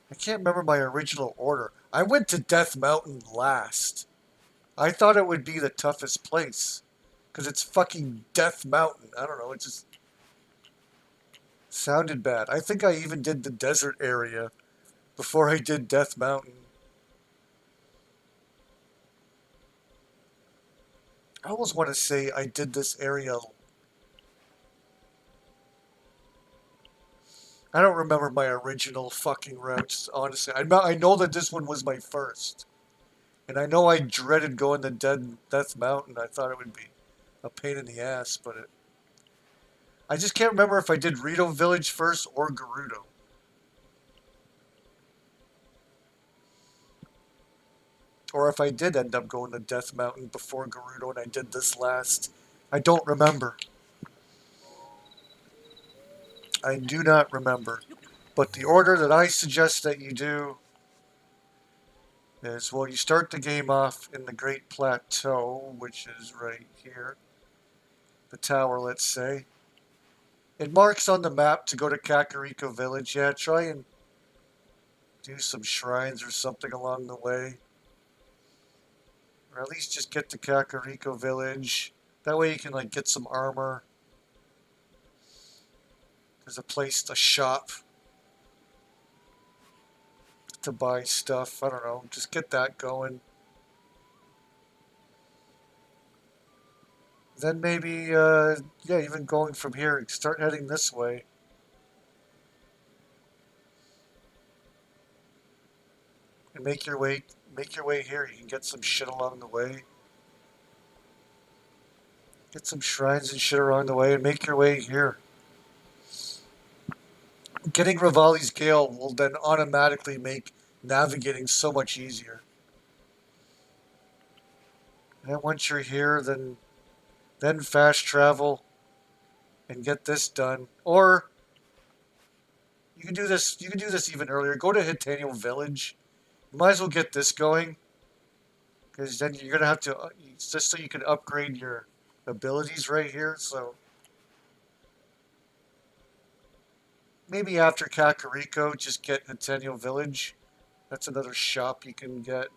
I can't remember my original order. I went to Death Mountain last. I thought it would be the toughest place because it's fucking Death Mountain. I don't know. It just sounded bad. I think I even did the desert area before I did Death Mountain. I almost want to say I did this area. I don't remember my original fucking routes, honestly. I know that this one was my first. And I know I dreaded going to Death Mountain. I thought it would be a pain in the ass, but I just can't remember if I did Rito Village first or Gerudo. Or if I did end up going to Death Mountain before Gerudo and I did this last. I don't remember. I do not remember. But the order that I suggest that you do is, well, you start the game off in the Great Plateau, which is right here. The tower, let's say. It marks on the map to go to Kakariko Village. Yeah, try and do some shrines or something along the way. Or at least just get to Kakariko Village. That way you can like get some armor. There's a shop to buy stuff. I don't know. Just get that going. Then maybe, yeah, even going from here, start heading this way. And make your way here. You can get some shit along the way. Get some shrines and shit along the way and make your way here. Getting Rivali's Gale will then automatically make navigating so much easier. And once you're here, then fast travel and get this done. Or you can do this even earlier. Go to Hitanio Village. You might as well get this going. Because then you're gonna have to just so you can upgrade your abilities right here, so maybe after Kakariko, just get Hitanio Village. That's another shop you can get.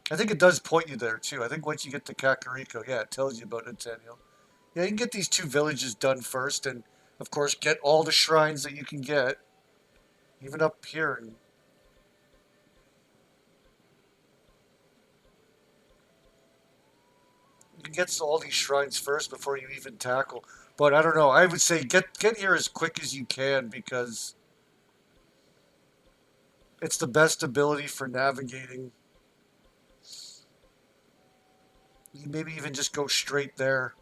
I think it does point you there too. I think once you get to Kakariko, yeah, it tells you about Hitanio. Yeah, you can get these two villages done first, and of course get all the shrines that you can get, even up here. And you can get to all these shrines first before you even tackle. But I don't know. I would say get here as quick as you can because it's the best ability for navigating. You maybe even just go straight there.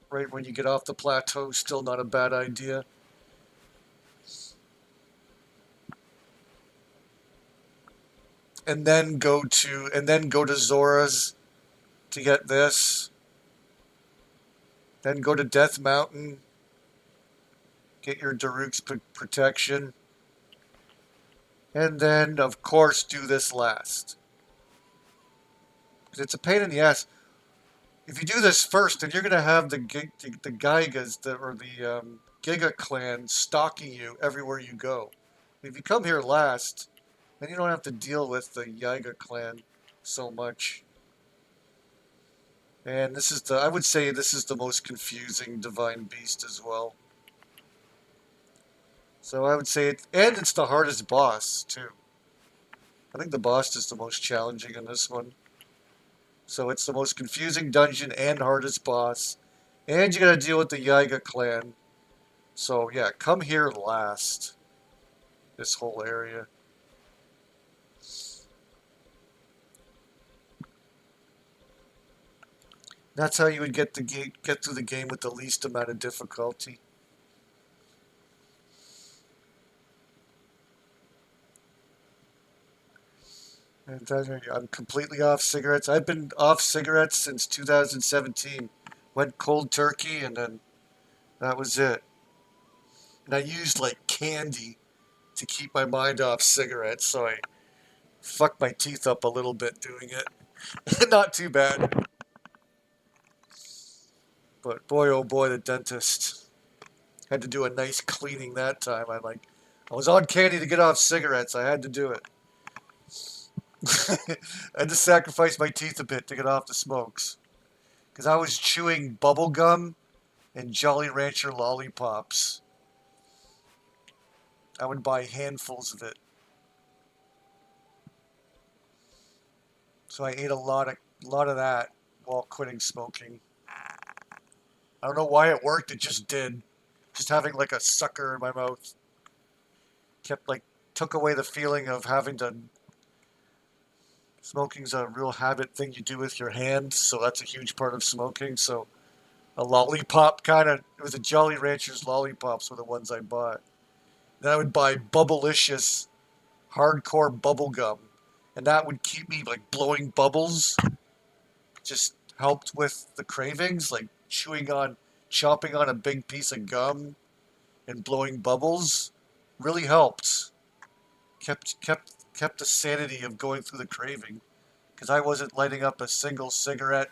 Right when you get off the plateau, still not a bad idea. And then go to Zora's to get this. Then go to Death Mountain. Get your Daruk's protection. And then, of course, do this last. Because it's a pain in the ass. If you do this first, then you're going to have the Gigas or the Giga clan stalking you everywhere you go. If you come here last, then you don't have to deal with the Yiga clan so much. And this is I would say this is the most confusing Divine Beast as well. So I would say and it's the hardest boss too. I think the boss is the most challenging in this one. So it's the most confusing dungeon and hardest boss. And you gotta deal with the Yiga clan. So yeah, come here last. This whole area. That's how you would get through the game with the least amount of difficulty. And I'm completely off cigarettes. I've been off cigarettes since 2017. Went cold turkey, and then that was it. And I used like candy to keep my mind off cigarettes, so I fucked my teeth up a little bit doing it. Not too bad. But boy, oh boy, the dentist had to do a nice cleaning that time. I was on candy to get off cigarettes. I had to do it. I had to sacrifice my teeth a bit to get off the smokes. Because I was chewing bubble gum and Jolly Rancher lollipops. I would buy handfuls of it. So I ate a lot of that while quitting smoking. I don't know why it worked, it just did. Just having like a sucker in my mouth took away the feeling of having to. Smoking's a real habit thing you do with your hands, so that's a huge part of smoking. So a lollipop it was a Jolly Ranchers lollipops were the ones I bought. Then I would buy Bubblicious hardcore bubble gum, and that would keep me like blowing bubbles. Just helped with the cravings, like chomping on a big piece of gum and blowing bubbles. Really helped. Kept the sanity of going through the craving, because I wasn't lighting up a single cigarette.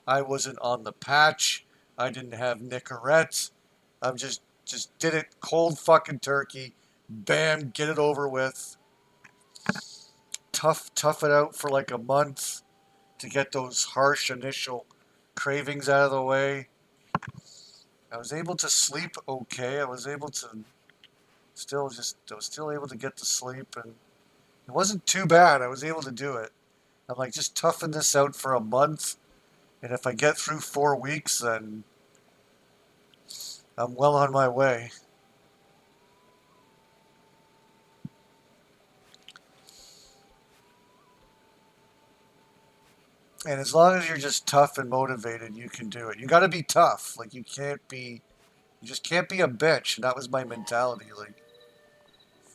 I wasn't on the patch. I didn't have Nicorette. I'm just did it cold fucking turkey. Bam, get it over with. Tough it out for like a month to get those harsh initial cravings out of the way. I was able to sleep okay. I was still able to get to sleep, and it wasn't too bad. I was able to do it. I'm like, just toughen this out for a month, and if I get through 4 weeks, then I'm well on my way. And as long as you're just tough and motivated, you can do it. You got to be tough. Like, you just can't be a bitch. And that was my mentality. Like,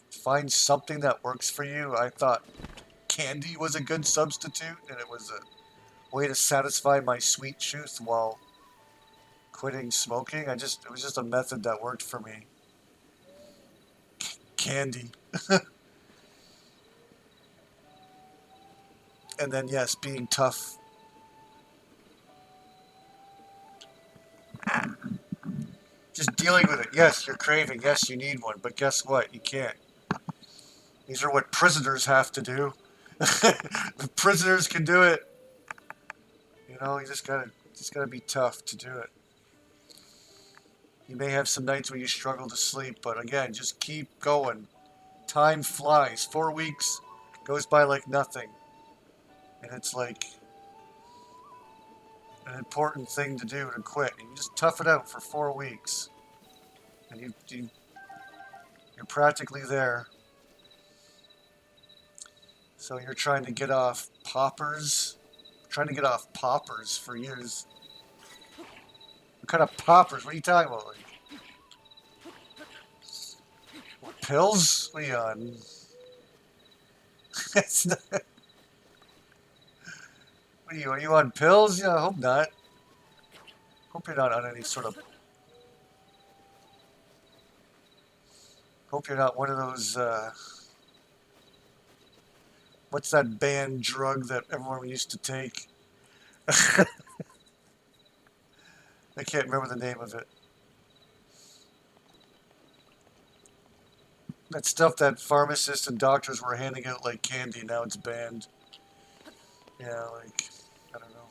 find something that works for you. I thought candy was a good substitute, and it was a way to satisfy my sweet tooth while quitting smoking. It was just a method that worked for me. Candy. And then, yes, being tough. Just dealing with it. Yes, you're craving. Yes, you need one. But guess what? You can't. These are what prisoners have to do. The prisoners can do it. You know, you just gotta be tough to do it. You may have some nights where you struggle to sleep, but again, just keep going. Time flies. 4 weeks goes by like nothing. And it's like an important thing to do to quit. You just tough it out for 4 weeks. And you're practically there. So you're trying to get off poppers. Trying to get off poppers for years. What kind of poppers? What are you talking about? Like, what, pills? What are you on? It's not, are you on pills? Yeah, I hope not. Hope you're not on any sort of Hope you're not one of those, what's that banned drug that everyone used to take? I can't remember the name of it. That stuff that pharmacists and doctors were handing out like candy, now it's banned. Yeah, like, I don't know.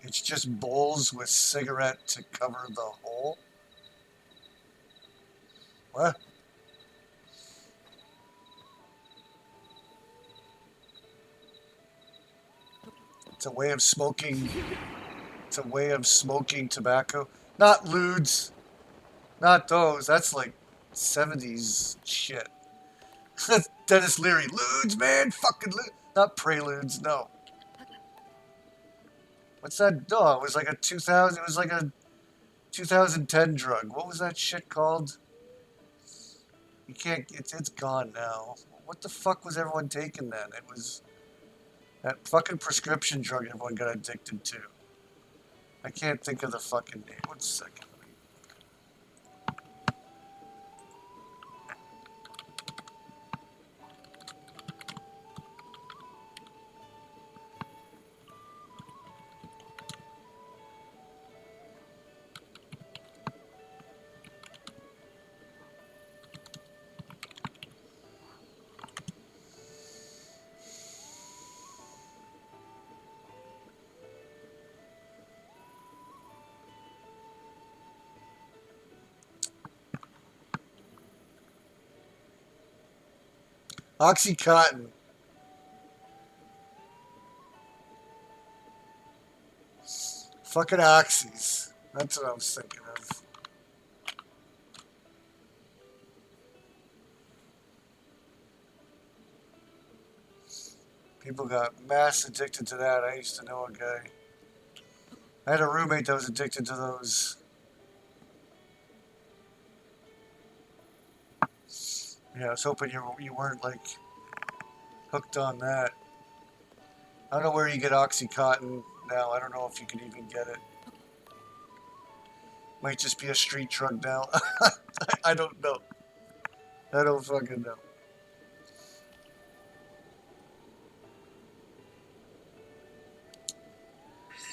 It's just bowls with cigarette to cover the hole? What? It's a way of smoking. It's a way of smoking tobacco. Not lewds. Not those. That's like 70s shit. Dennis Leary. Lewds, man. Fucking lewds. Not preludes. No. What's that? No, it was like a 2000. It was like a 2010 drug. What was that shit called? You can't. It's gone now. What the fuck was everyone taking then? It was that fucking prescription drug everyone got addicted to. I can't think of the fucking name. 1 second. Oxycontin. Fucking oxys. That's what I was thinking of. People got mass addicted to that. I used to know a guy. I had a roommate that was addicted to those. Yeah, I was hoping you weren't like hooked on that. I don't know where you get Oxycontin now. I don't know if you can even get it. Might just be a street drug now. I don't know. I don't fucking know.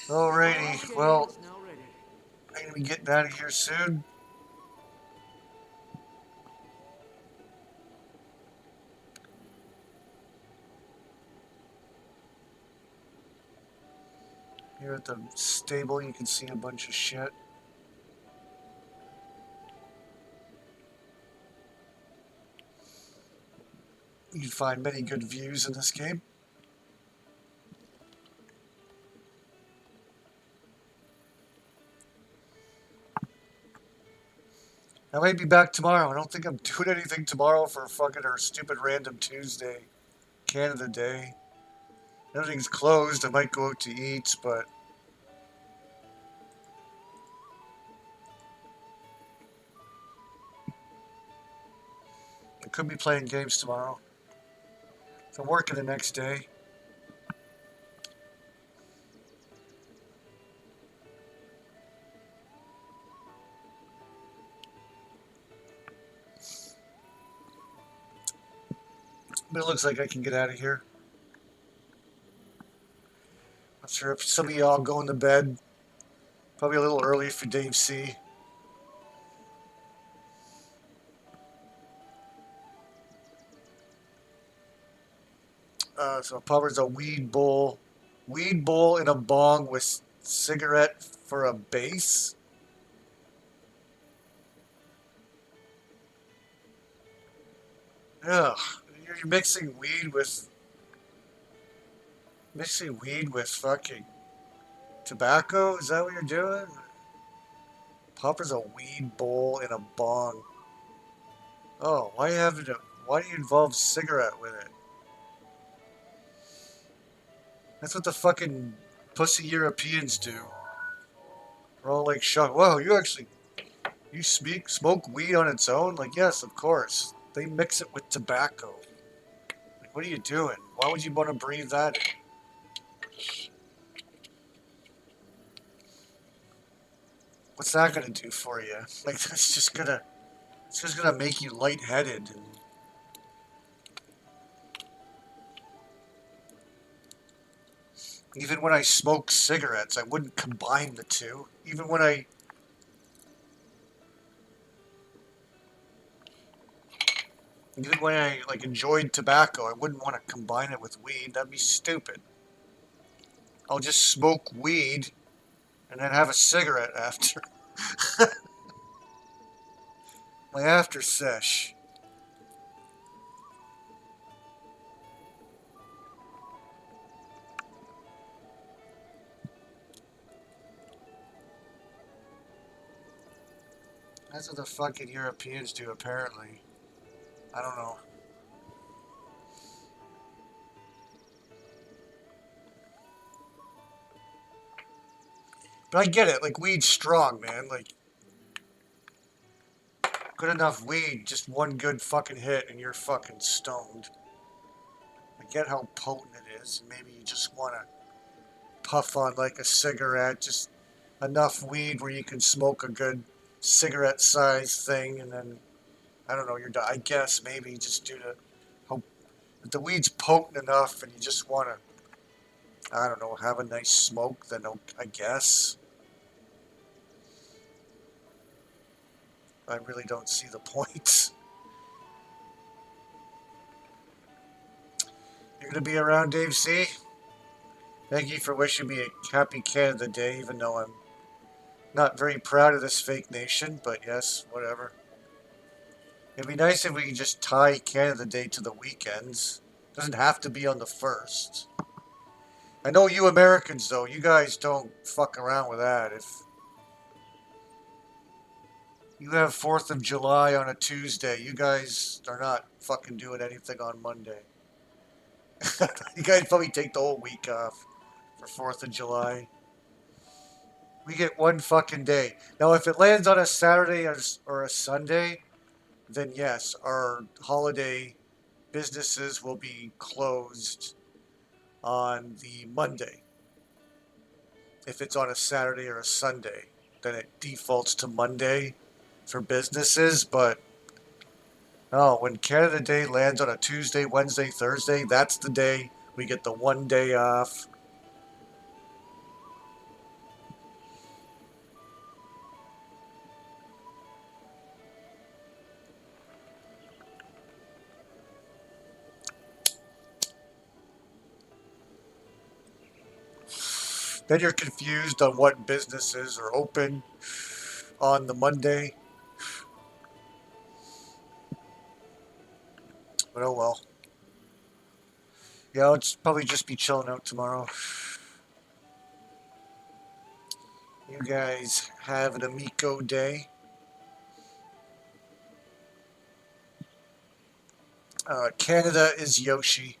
Alrighty, well, Now ready. I'm gonna be getting out of here soon. Here at the stable, you can see a bunch of shit. You can find many good views in this game. I might be back tomorrow. I don't think I'm doing anything tomorrow for fucking our stupid random Tuesday, Canada Day. Everything's closed. I might go out to eat, but I could be playing games tomorrow. So I'm working the next day. But it looks like I can get out of here. Not sure if some of y'all going to bed. Probably a little early for Dave C. So Popper's a weed bowl in a bong with cigarette for a base. Ugh, you're mixing weed with fucking tobacco. Is that what you're doing? Popper's a weed bowl in a bong. Oh, why do you involve cigarette with it? That's what the fucking pussy Europeans do. We're all like shocked. Whoa, you smoke weed on its own? Like, yes, of course. They mix it with tobacco. Like, what are you doing? Why would you want to breathe that in? What's that gonna do for you? Like, it's just gonna make you lightheaded. And even when I smoke cigarettes, I wouldn't combine the two. Even when I like enjoyed tobacco, I wouldn't want to combine it with weed. That'd be stupid. I'll just smoke weed and then have a cigarette after. My after sesh. That's what the fucking Europeans do, apparently. I don't know. But I get it. Like, weed's strong, man. Like, good enough weed, just one good fucking hit and you're fucking stoned. I get how potent it is. Maybe you just want to puff on like a cigarette, just enough weed where you can smoke a good cigarette-sized thing, and then I don't know, you're done. I guess maybe just due to how if the weed's potent enough, and you just want to, I don't know, have a nice smoke. Then I guess I really don't see the point. You're gonna be around, Dave C. Thank you for wishing me a happy Canada Day, even though I'm not very proud of this fake nation, but yes, whatever. It'd be nice if we could just tie Canada Day to the weekends. Doesn't have to be on the 1st. I know you Americans, though, you guys don't fuck around with that. If you have 4th of July on a Tuesday, you guys are not fucking doing anything on Monday. You guys probably take the whole week off for 4th of July. We get one fucking day. Now, if it lands on a Saturday or a Sunday, then yes, our holiday businesses will be closed on the Monday. If it's on a Saturday or a Sunday, then it defaults to Monday for businesses. But no, when Canada Day lands on a Tuesday, Wednesday, Thursday, that's the day we get the one day off. Then you're confused on what businesses are open on the Monday. But oh well. Yeah, I'll probably just be chilling out tomorrow. You guys have an amico day. Canada is Yoshi.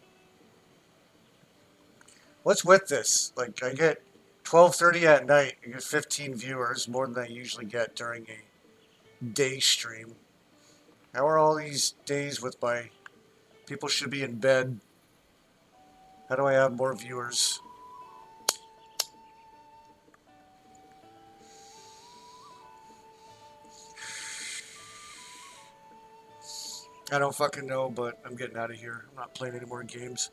What's with this? Like, I get 12:30 at night. I get 15 viewers, more than I usually get during a day stream. How are all these days with my people should be in bed? How do I have more viewers? I don't fucking know, but I'm getting out of here. I'm not playing any more games.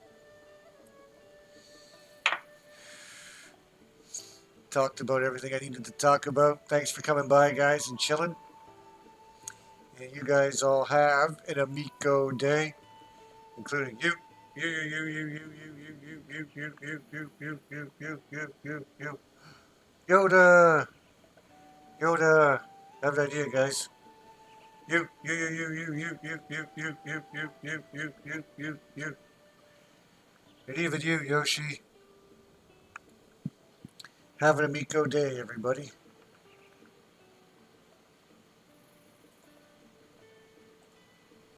Talked about everything I needed to talk about. Thanks for coming by, guys, and chilling. And you guys all have an amico day, including you. You. Yoda. Yoda. I have an idea, guys. You. And even you, Yoshi. Have an amico day, everybody.